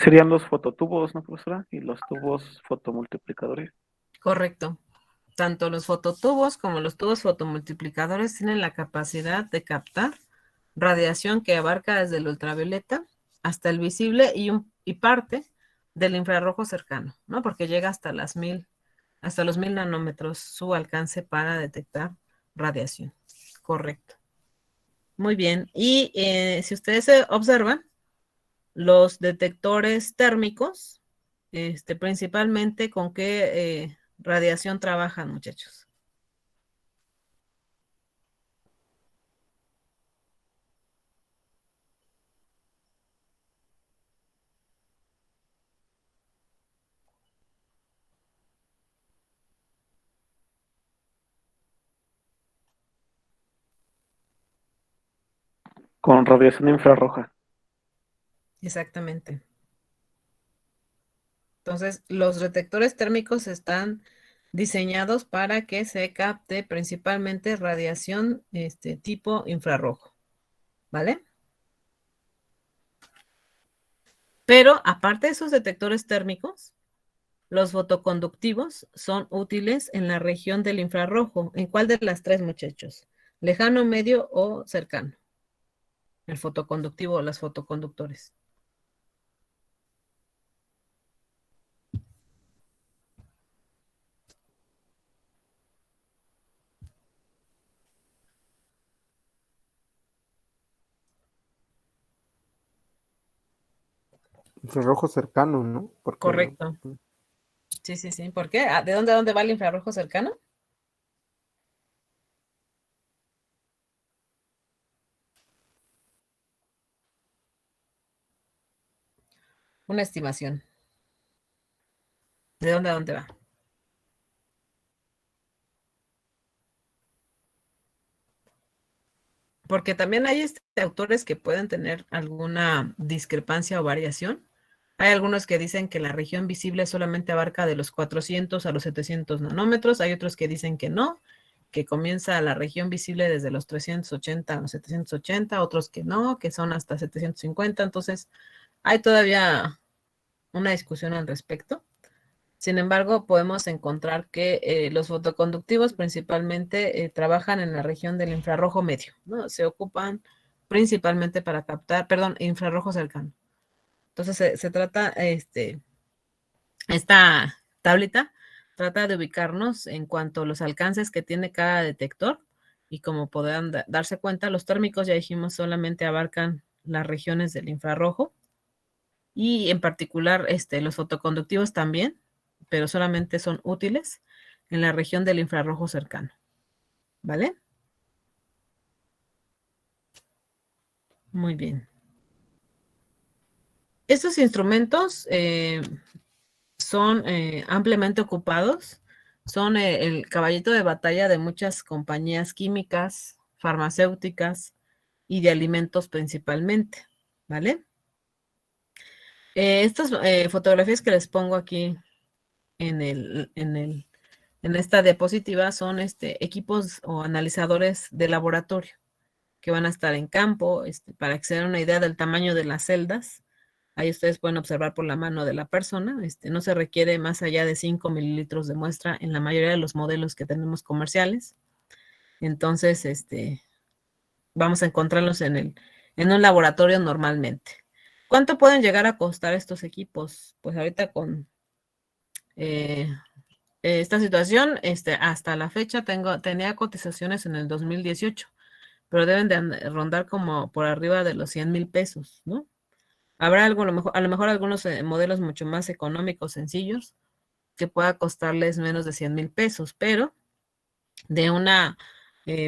Serían los fototubos, ¿no, profesora? Y los tubos fotomultiplicadores. Correcto. Tanto los fototubos como los tubos fotomultiplicadores tienen la capacidad de captar radiación que abarca desde el ultravioleta hasta el visible y parte del infrarrojo cercano, ¿no? Porque llega hasta hasta los 1000 nanómetros su alcance para detectar radiación. Correcto. Muy bien. Y si ustedes observan, los detectores térmicos, principalmente con qué radiación trabajan, muchachos. Con radiación infrarroja. Exactamente. Entonces, los detectores térmicos están diseñados para que se capte principalmente radiación tipo infrarrojo, ¿vale? Pero aparte de esos detectores térmicos, los fotoconductivos son útiles en la región del infrarrojo. ¿En cuál de las tres, muchachos? ¿Lejano, medio o cercano? El fotoconductivo o los fotoconductores. Infrarrojo cercano, ¿no? Porque Correcto. Sí, sí, sí. ¿Por qué? ¿De dónde a dónde va el infrarrojo cercano? Una estimación. ¿De dónde a dónde va? Porque también hay autores que pueden tener alguna discrepancia o variación. Hay algunos que dicen que la región visible solamente abarca de los 400 a los 700 nanómetros. Hay otros que dicen que no, que comienza la región visible desde los 380 a los 780. Otros que no, que son hasta 750. Entonces, hay todavía una discusión al respecto. Sin embargo, podemos encontrar que los fotoconductivos principalmente trabajan en la región del infrarrojo medio, ¿no? Se ocupan principalmente para captar, perdón, infrarrojo cercano. Entonces, se trata, esta tablita trata de ubicarnos en cuanto a los alcances que tiene cada detector y como podrán darse cuenta, los térmicos, ya dijimos, solamente abarcan las regiones del infrarrojo y en particular los fotoconductivos también, pero solamente son útiles en la región del infrarrojo cercano. ¿Vale? Muy bien. Estos instrumentos son ampliamente ocupados, son el caballito de batalla de muchas compañías químicas, farmacéuticas y de alimentos principalmente, ¿vale? Estas fotografías que les pongo aquí en esta diapositiva son equipos o analizadores de laboratorio que van a estar en campo para que se den una idea del tamaño de las celdas. Ahí ustedes pueden observar por la mano de la persona. No se requiere más allá de 5 mililitros de muestra en la mayoría de los modelos que tenemos comerciales. Entonces, vamos a encontrarlos en un laboratorio normalmente. ¿Cuánto pueden llegar a costar estos equipos? Pues ahorita con esta situación, hasta la fecha tenía cotizaciones en el 2018, pero deben de rondar como por arriba de los 100,000 pesos, ¿no? Habrá algo, a lo mejor algunos modelos mucho más económicos, sencillos, que pueda costarles menos de 100,000 pesos, pero de una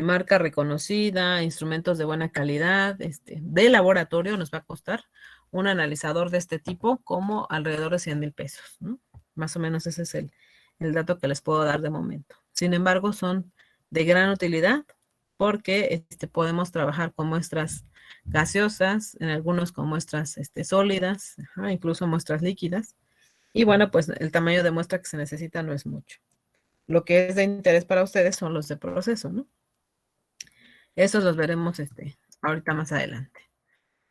marca reconocida, instrumentos de buena calidad, de laboratorio, nos va a costar un analizador de este tipo como alrededor de 100,000 pesos, ¿no? Más o menos ese es el dato que les puedo dar de momento. Sin embargo, son de gran utilidad porque podemos trabajar con muestras gaseosas, en algunos con muestras sólidas, incluso muestras líquidas. Y bueno, pues el tamaño de muestra que se necesita no es mucho. Lo que es de interés para ustedes son los de proceso, ¿no? Esos los veremos ahorita más adelante.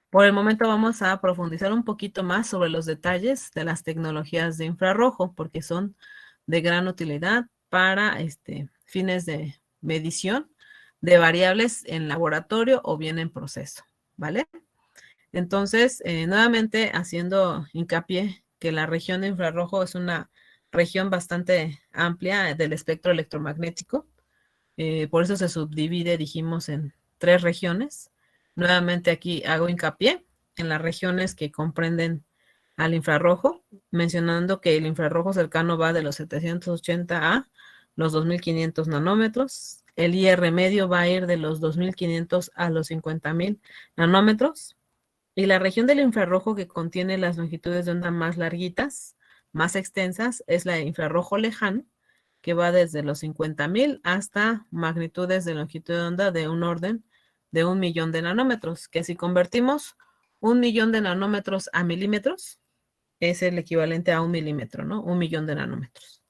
Por el momento vamos a profundizar un poquito más sobre los detalles de las tecnologías de infrarrojo, porque son de gran utilidad para fines de medición de variables en laboratorio o bien en proceso, ¿vale? Entonces, nuevamente haciendo hincapié que la región de infrarrojo es una región bastante amplia del espectro electromagnético. Por eso se subdivide, dijimos, en 3 regiones. Nuevamente aquí hago hincapié en las regiones que comprenden al infrarrojo, mencionando que el infrarrojo cercano va de los 780 a los 2500 nanómetros. El IR medio va a ir de los 2500 a los 50,000 nanómetros. Y la región del infrarrojo que contiene las longitudes de onda más larguitas, más extensas, es la infrarrojo lejano, que va desde los 50,000 hasta magnitudes de longitud de onda de un orden de 1,000,000 de nanómetros, que si convertimos 1,000,000 de nanómetros a milímetros, es el equivalente a 1 milímetro, ¿no? 1,000,000 de nanómetros,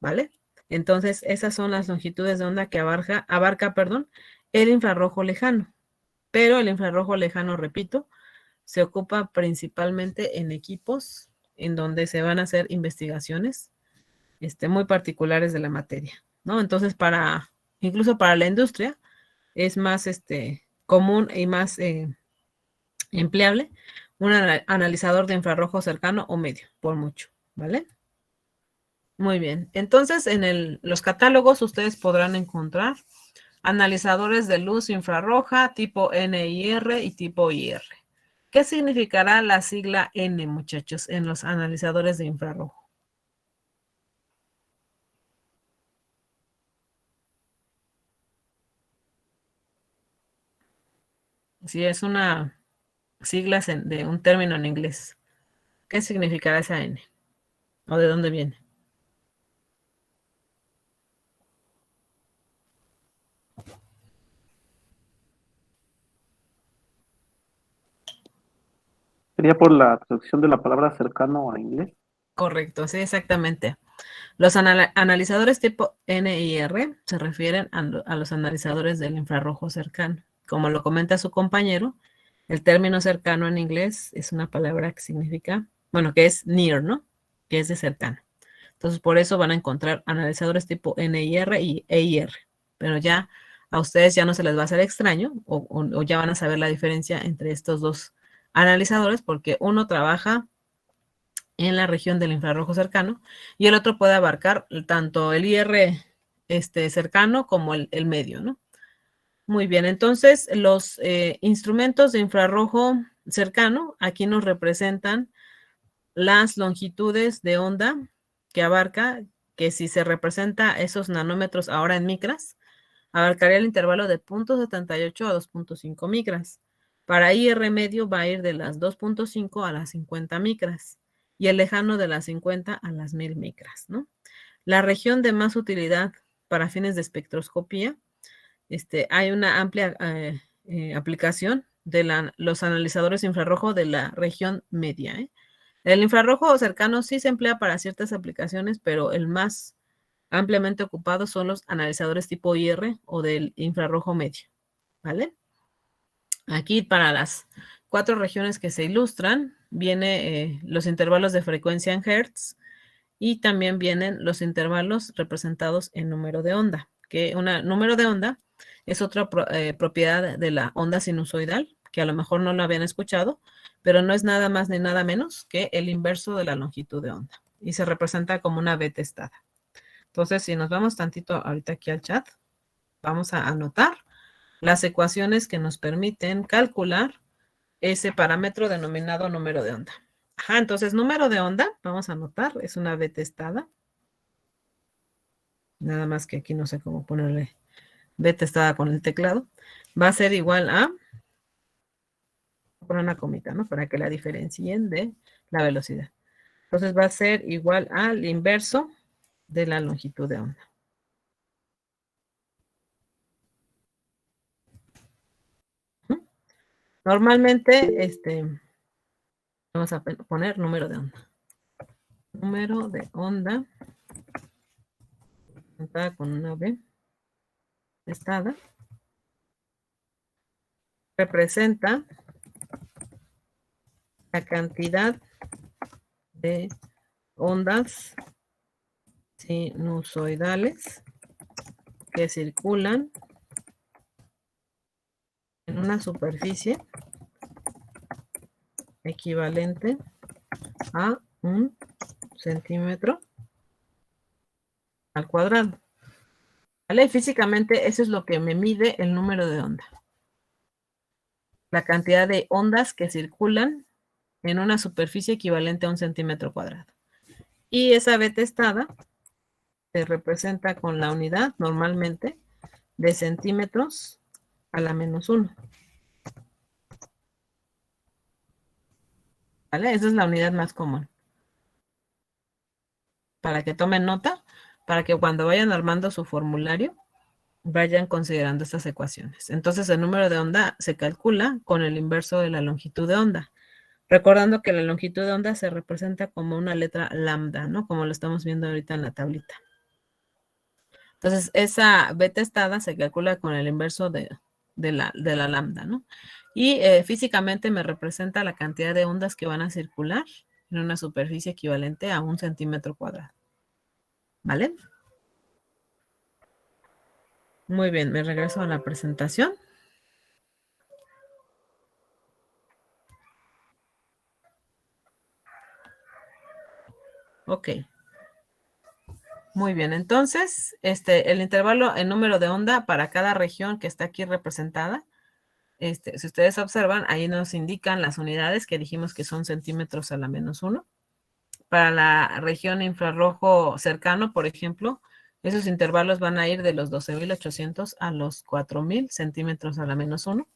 ¿vale? Entonces, esas son las longitudes de onda que abarca, el infrarrojo lejano. Pero el infrarrojo lejano, repito, se ocupa principalmente en equipos en donde se van a hacer investigaciones muy particulares de la materia, ¿no? Entonces, incluso para la industria, es más común y más empleable un analizador de infrarrojo cercano o medio, por mucho, ¿vale? Muy bien. Entonces, en los catálogos ustedes podrán encontrar analizadores de luz infrarroja tipo NIR y tipo IR. ¿Qué significará la sigla N, muchachos, en los analizadores de infrarrojo? Si es una sigla de un término en inglés, ¿qué significará esa N? ¿O de dónde viene? Sería por la traducción de la palabra cercano a inglés. Correcto, sí, exactamente. Los analizadores tipo NIR se refieren a los analizadores del infrarrojo cercano. Como lo comenta su compañero, el término cercano en inglés es una palabra que significa, bueno, que es near, ¿no? Que es de cercano. Entonces, por eso van a encontrar analizadores tipo NIR y EIR. Pero ya a ustedes ya no se les va a hacer extraño o ya van a saber la diferencia entre estos dos analizadores porque uno trabaja en la región del infrarrojo cercano y el otro puede abarcar tanto el IR cercano como el medio, ¿no? Muy bien, entonces los instrumentos de infrarrojo cercano aquí nos representan las longitudes de onda que abarca, que si se representa esos nanómetros ahora en micras, abarcaría el intervalo de 0.78 a 2.5 micras. Para IR medio va a ir de las 2.5 a las 50 micras y el lejano de las 50 a las 1000 micras, ¿no? La región de más utilidad para fines de espectroscopía, hay una amplia aplicación de los analizadores infrarrojo de la región media. El infrarrojo cercano sí se emplea para ciertas aplicaciones, pero el más ampliamente ocupado son los analizadores tipo IR o del infrarrojo medio, ¿vale? Aquí para las 4 regiones que se ilustran, viene los intervalos de frecuencia en hertz y también vienen los intervalos representados en número de onda, que número de onda es otra propiedad de la onda sinusoidal, que a lo mejor no lo habían escuchado, pero no es nada más ni nada menos que el inverso de la longitud de onda y se representa como una B testada. Entonces, si nos vamos tantito ahorita aquí al chat, vamos a anotar las ecuaciones que nos permiten calcular ese parámetro denominado número de onda. Ajá, entonces número de onda, vamos a anotar, es una B testada. Nada más que aquí no sé cómo ponerle B testada con el teclado. Va a ser igual a, voy a poner una comita, ¿no? Para que la diferencien de la velocidad. Entonces va a ser igual al inverso de la longitud de onda. Normalmente, vamos a poner número de onda. Número de onda, representada con una B testada, representa la cantidad de ondas sinusoidales que circulan en una superficie equivalente a 1 centímetro al cuadrado. ¿Vale? Físicamente eso es lo que me mide el número de onda. La cantidad de ondas que circulan en una superficie equivalente a 1 centímetro cuadrado. Y esa B testada se representa con la unidad normalmente de centímetros a la menos 1. ¿Vale? Esa es la unidad más común. Para que tomen nota, para que cuando vayan armando su formulario, vayan considerando estas ecuaciones. Entonces, el número de onda se calcula con el inverso de la longitud de onda. Recordando que la longitud de onda se representa como una letra lambda, ¿no? Como lo estamos viendo ahorita en la tablita. Entonces, esa B testada se calcula con el inverso de la lambda, ¿no? Y físicamente me representa la cantidad de ondas que van a circular en una superficie equivalente a 1 centímetro cuadrado. ¿Vale? Muy bien, me regreso a la presentación. Ok. Muy bien, entonces, el intervalo en número de onda para cada región que está aquí representada, si ustedes observan, ahí nos indican las unidades que dijimos que son centímetros a la menos 1. Para la región infrarrojo cercano, por ejemplo, esos intervalos van a ir de los 12.800 a los 4.000 centímetros a la menos 1.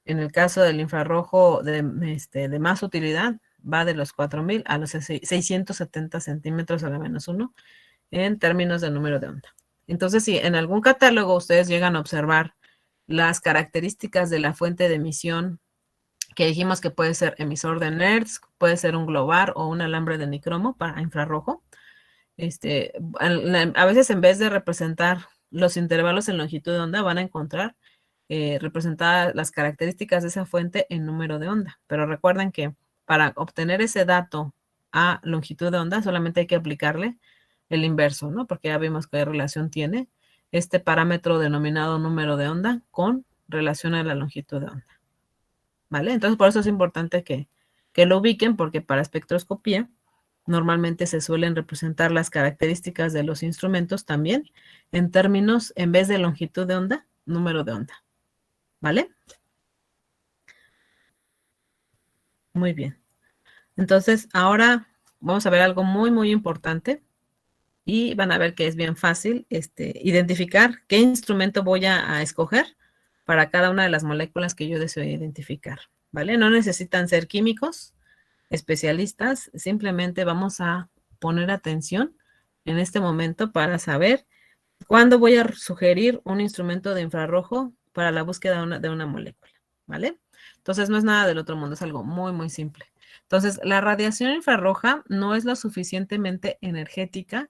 En el caso del infrarrojo de más utilidad, va de los 4.000 a los 670 centímetros a la menos 1 en términos de número de onda. Entonces, si en algún catálogo ustedes llegan a observar las características de la fuente de emisión, que dijimos que puede ser emisor de NERTS, puede ser un globar o un alambre de nicromo para infrarrojo. A veces en vez de representar los intervalos en longitud de onda, van a encontrar representadas las características de esa fuente en número de onda. Pero recuerden que para obtener ese dato a longitud de onda, solamente hay que aplicarle el inverso, ¿no? Porque ya vimos qué relación tiene este parámetro denominado número de onda con relación a la longitud de onda. ¿Vale? Entonces, por eso es importante que lo ubiquen, porque para espectroscopía normalmente se suelen representar las características de los instrumentos también en términos, en vez de longitud de onda, número de onda. ¿Vale? Muy bien. Entonces, ahora vamos a ver algo muy, muy importante y van a ver que es bien fácil identificar qué instrumento voy a escoger para cada una de las moléculas que yo deseo identificar. ¿Vale? No necesitan ser químicos, especialistas, simplemente vamos a poner atención en este momento para saber cuándo voy a sugerir un instrumento de infrarrojo para la búsqueda de una molécula, ¿vale? Entonces no es nada del otro mundo, es algo muy, muy simple. Entonces, la radiación infrarroja no es lo suficientemente energética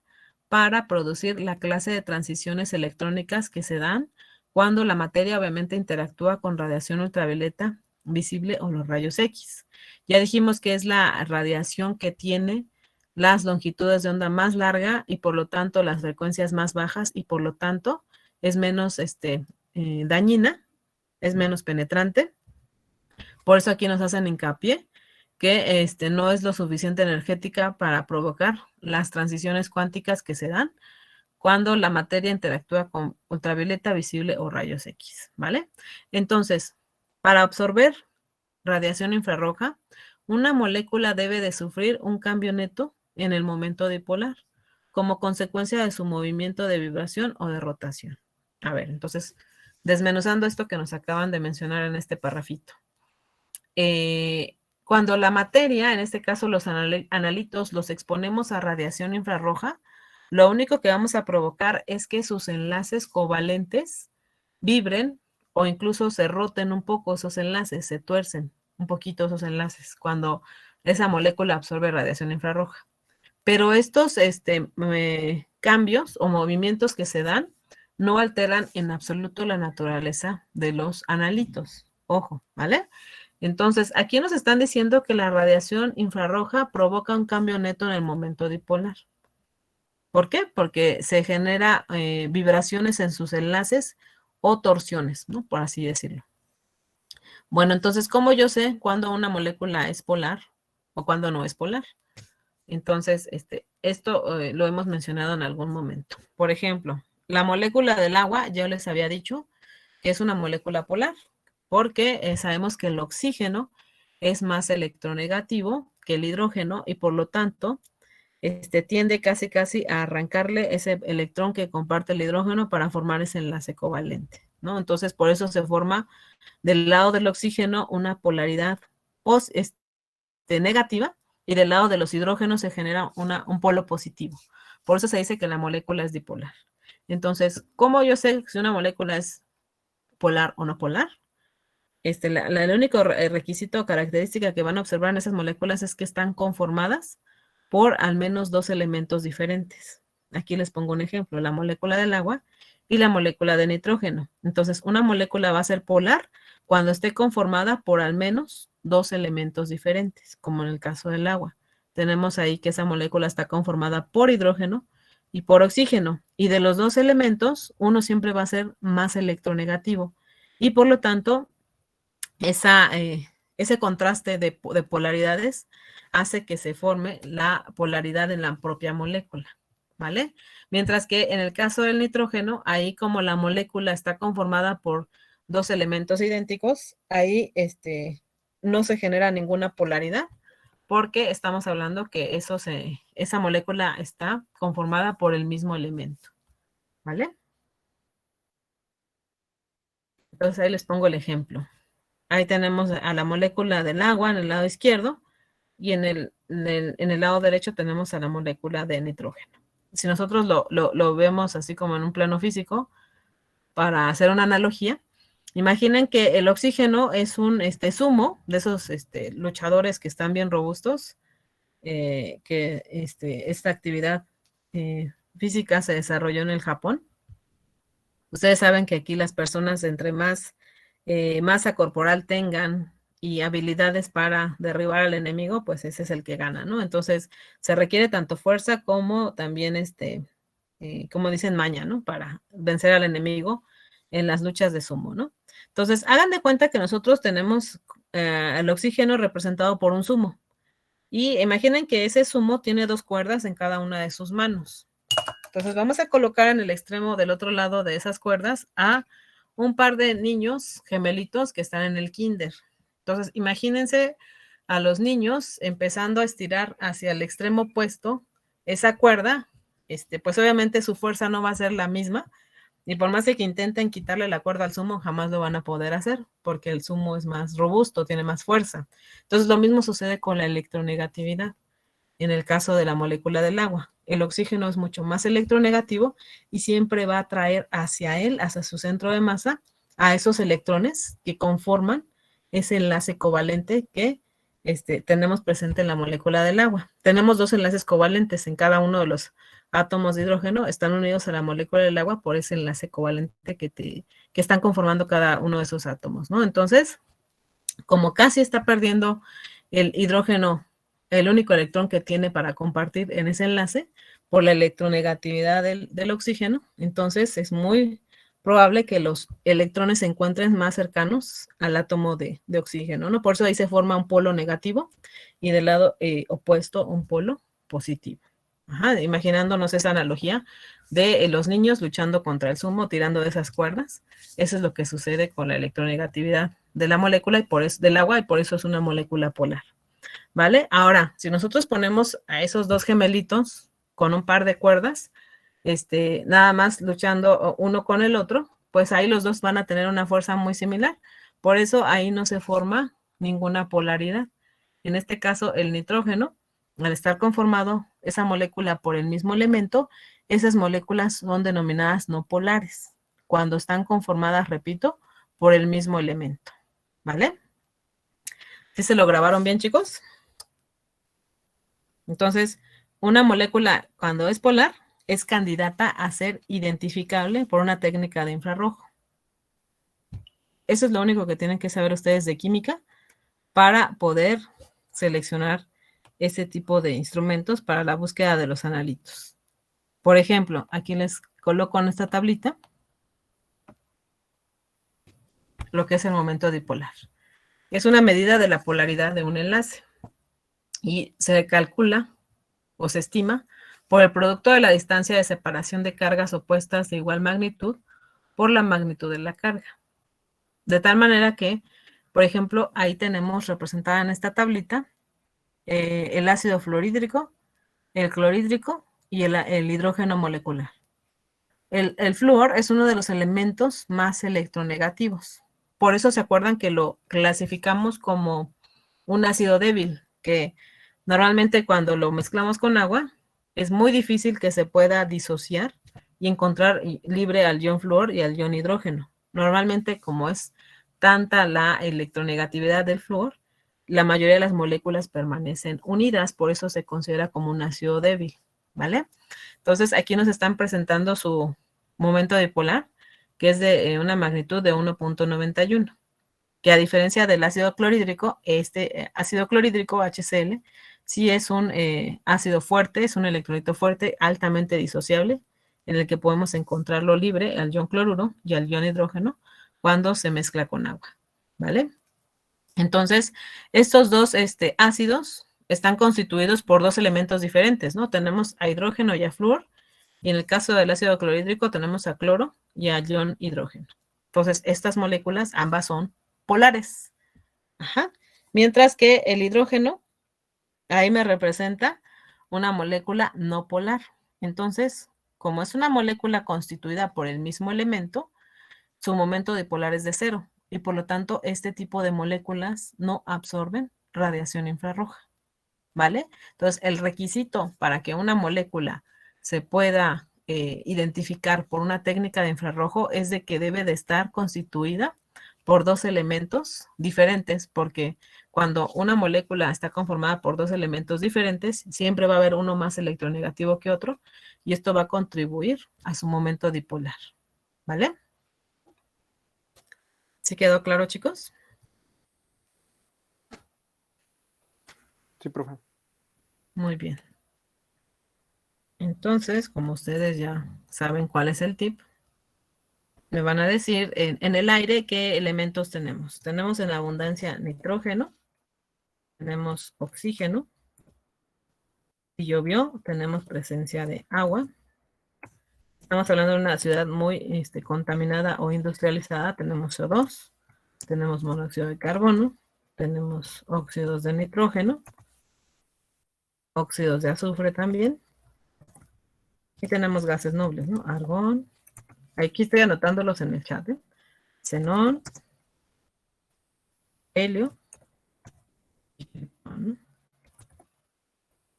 para producir la clase de transiciones electrónicas que se dan cuando la materia obviamente interactúa con radiación ultravioleta visible o los rayos X. Ya dijimos que es la radiación que tiene las longitudes de onda más larga y por lo tanto las frecuencias más bajas y por lo tanto es menos dañina, es menos penetrante. Por eso aquí nos hacen hincapié que no es lo suficiente energética para provocar las transiciones cuánticas que se dan cuando la materia interactúa con ultravioleta, visible o rayos X, ¿vale? Entonces, para absorber radiación infrarroja, una molécula debe de sufrir un cambio neto en el momento dipolar, como consecuencia de su movimiento de vibración o de rotación. A ver, entonces, desmenuzando esto que nos acaban de mencionar en este parrafito. Cuando la materia, en este caso los analitos, los exponemos a radiación infrarroja, lo único que vamos a provocar es que sus enlaces covalentes vibren o incluso se roten un poco esos enlaces, se tuercen un poquito esos enlaces cuando esa molécula absorbe radiación infrarroja. Pero estos cambios o movimientos que se dan no alteran en absoluto la naturaleza de los analitos. Ojo, ¿vale? Entonces, aquí nos están diciendo que la radiación infrarroja provoca un cambio neto en el momento dipolar. ¿Por qué? Porque se genera vibraciones en sus enlaces o torsiones, ¿no? Por así decirlo. Bueno, entonces, ¿cómo yo sé cuándo una molécula es polar o cuándo no es polar? Entonces, esto lo hemos mencionado en algún momento. Por ejemplo, la molécula del agua, ya les había dicho que es una molécula polar, porque sabemos que el oxígeno es más electronegativo que el hidrógeno y por lo tanto tiende casi a arrancarle ese electrón que comparte el hidrógeno para formar ese enlace covalente, ¿no? Entonces, por eso se forma del lado del oxígeno una polaridad negativa y del lado de los hidrógenos se genera un polo positivo. Por eso se dice que la molécula es dipolar. Entonces, ¿cómo yo sé si una molécula es polar o no polar? El único requisito o característica que van a observar en esas moléculas es que están conformadas por al menos dos elementos diferentes. Aquí les pongo un ejemplo, la molécula del agua y la molécula de nitrógeno. Entonces, una molécula va a ser polar cuando esté conformada por al menos dos elementos diferentes, como en el caso del agua. Tenemos ahí que esa molécula está conformada por hidrógeno y por oxígeno. Y de los dos elementos, uno siempre va a ser más electronegativo. Y por lo tanto, ese contraste de polaridades hace que se forme la polaridad en la propia molécula, ¿vale? Mientras que en el caso del nitrógeno, ahí como la molécula está conformada por dos elementos idénticos, ahí no se genera ninguna polaridad porque estamos hablando que esa molécula está conformada por el mismo elemento, ¿vale? Entonces ahí les pongo el ejemplo. Ahí tenemos a la molécula del agua en el lado izquierdo y en el lado derecho tenemos a la molécula de nitrógeno. Si nosotros lo vemos así como en un plano físico, para hacer una analogía, imaginen que el oxígeno es un sumo de esos luchadores que están bien robustos, que esta actividad física se desarrolló en el Japón. Ustedes saben que aquí las personas entre más masa corporal tengan y habilidades para derribar al enemigo, pues ese es el que gana, ¿no? Entonces, se requiere tanto fuerza como también, como dicen, maña, ¿no? Para vencer al enemigo en las luchas de sumo, ¿no? Entonces, hagan de cuenta que nosotros tenemos el oxígeno representado por un sumo. Y imaginen que ese sumo tiene dos cuerdas en cada una de sus manos. Entonces, vamos a colocar en el extremo del otro lado de esas cuerdas a un par de niños gemelitos que están en el kinder. Entonces, imagínense a los niños empezando a estirar hacia el extremo opuesto esa cuerda, pues obviamente su fuerza no va a ser la misma, y por más que intenten quitarle la cuerda al sumo, jamás lo van a poder hacer, porque el sumo es más robusto, tiene más fuerza. Entonces, lo mismo sucede con la electronegatividad. En el caso de la molécula del agua, el oxígeno es mucho más electronegativo y siempre va a atraer hacia él, hacia su centro de masa, a esos electrones que conforman ese enlace covalente que tenemos presente en la molécula del agua. Tenemos dos enlaces covalentes en cada uno de los átomos de hidrógeno, están unidos a la molécula del agua por ese enlace covalente que están conformando cada uno de esos átomos, ¿no? Entonces, como casi está perdiendo el hidrógeno, el único electrón que tiene para compartir en ese enlace, por la electronegatividad del oxígeno, entonces es muy probable que los electrones se encuentren más cercanos al átomo de oxígeno, ¿no? Por eso ahí se forma un polo negativo y del lado opuesto un polo positivo. Ajá, imaginándonos esa analogía de los niños luchando contra el zumo, tirando de esas cuerdas. Eso es lo que sucede con la electronegatividad de la molécula y por eso, del agua, y por eso es una molécula polar. ¿Vale? Ahora, si nosotros ponemos a esos dos gemelitos con un par de cuerdas, nada más luchando uno con el otro, pues ahí los dos van a tener una fuerza muy similar. Por eso ahí no se forma ninguna polaridad. En este caso, el nitrógeno, al estar conformado esa molécula por el mismo elemento, esas moléculas son denominadas no polares, cuando están conformadas, repito, por el mismo elemento. ¿Vale? ¿Sí se lo grabaron bien, chicos? Entonces, una molécula cuando es polar es candidata a ser identificable por una técnica de infrarrojo. Eso es lo único que tienen que saber ustedes de química para poder seleccionar ese tipo de instrumentos para la búsqueda de los analitos. Por ejemplo, aquí les coloco en esta tablita lo que es el momento dipolar. Es una medida de la polaridad de un enlace y se calcula o se estima por el producto de la distancia de separación de cargas opuestas de igual magnitud por la magnitud de la carga. De tal manera que, por ejemplo, ahí tenemos representada en esta tablita el ácido fluorhídrico, el clorhídrico y el hidrógeno molecular. El flúor es uno de los elementos más electronegativos. Por eso se acuerdan que lo clasificamos como un ácido débil, que normalmente cuando lo mezclamos con agua es muy difícil que se pueda disociar y encontrar libre al ion flúor y al ion hidrógeno. Normalmente, como es tanta la electronegatividad del flúor, la mayoría de las moléculas permanecen unidas, por eso se considera como un ácido débil, ¿vale? Entonces, aquí nos están presentando su momento dipolar, que es de una magnitud de 1.91, que a diferencia del ácido clorhídrico, este ácido clorhídrico, HCl, sí es un ácido fuerte, es un electrolito fuerte, altamente disociable, en el que podemos encontrarlo libre al ion cloruro y al ion hidrógeno cuando se mezcla con agua, ¿vale? Entonces, estos dos ácidos están constituidos por dos elementos diferentes, ¿no? Tenemos a hidrógeno y a flúor, y en el caso del ácido clorhídrico tenemos a cloro y a ion hidrógeno. Entonces, estas moléculas ambas son polares. Ajá. Mientras que el hidrógeno, ahí me representa una molécula no polar. Entonces, como es una molécula constituida por el mismo elemento, su momento dipolar es de 0 y por lo tanto este tipo de moléculas no absorben radiación infrarroja, ¿vale? Entonces, el requisito para que una molécula se pueda identificar por una técnica de infrarrojo es de que debe de estar constituida por dos elementos diferentes, porque cuando una molécula está conformada por dos elementos diferentes, siempre va a haber uno más electronegativo que otro, y esto va a contribuir a su momento dipolar, ¿vale? ¿Sí quedó claro, chicos? Sí, profe. Muy bien. Entonces, como ustedes ya saben cuál es el tip, me van a decir en el aire qué elementos tenemos. Tenemos en abundancia nitrógeno, tenemos oxígeno, si llovió, tenemos presencia de agua. Estamos hablando de una ciudad muy contaminada o industrializada, tenemos CO2, tenemos monóxido de carbono, tenemos óxidos de nitrógeno, óxidos de azufre también, y tenemos gases nobles, ¿no? Argón, aquí estoy anotándolos en el chat, ¿eh? Xenón, helio y criptón.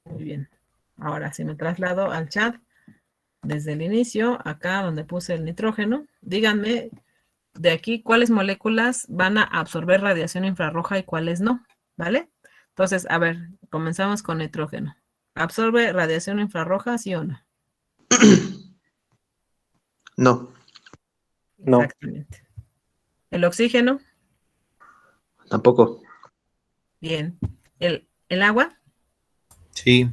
Muy bien. Ahora, si me traslado al chat desde el inicio, acá donde puse el nitrógeno, díganme de aquí cuáles moléculas van a absorber radiación infrarroja y cuáles no, ¿vale? Entonces, a ver, comenzamos con nitrógeno. ¿Absorbe radiación infrarroja, sí o no? No. No. Exactamente. ¿El oxígeno? Tampoco. Bien. ¿El agua? Sí,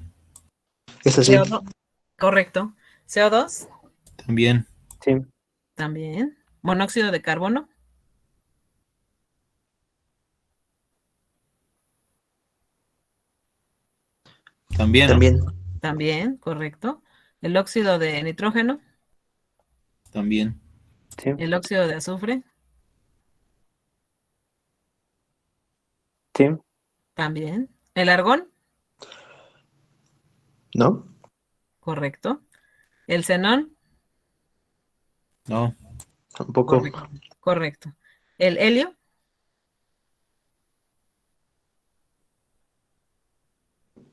Esa sí. CO2. Correcto. CO2 también. Sí, también. Monóxido de carbono. También. También. También, correcto. El óxido de nitrógeno. También. sí, El óxido de azufre. sí, También. El argón. ¿No? Correcto. El xenón. No. Tampoco. Correcto. Correcto. El helio.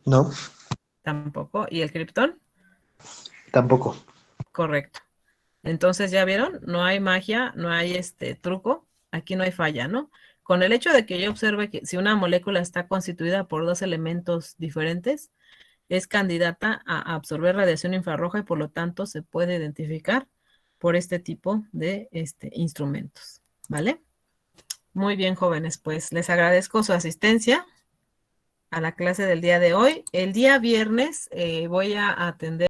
No. Tampoco. ¿Y el criptón? Tampoco. Correcto. Entonces, ¿ya vieron? No hay magia, no hay truco, aquí no hay falla, ¿no? Con el hecho de que yo observe que si una molécula está constituida por dos elementos diferentes, es candidata a absorber radiación infrarroja y por lo tanto se puede identificar por este tipo de instrumentos, ¿vale? Muy bien, jóvenes, pues les agradezco su asistencia a la clase del día de hoy. El día viernes voy a atender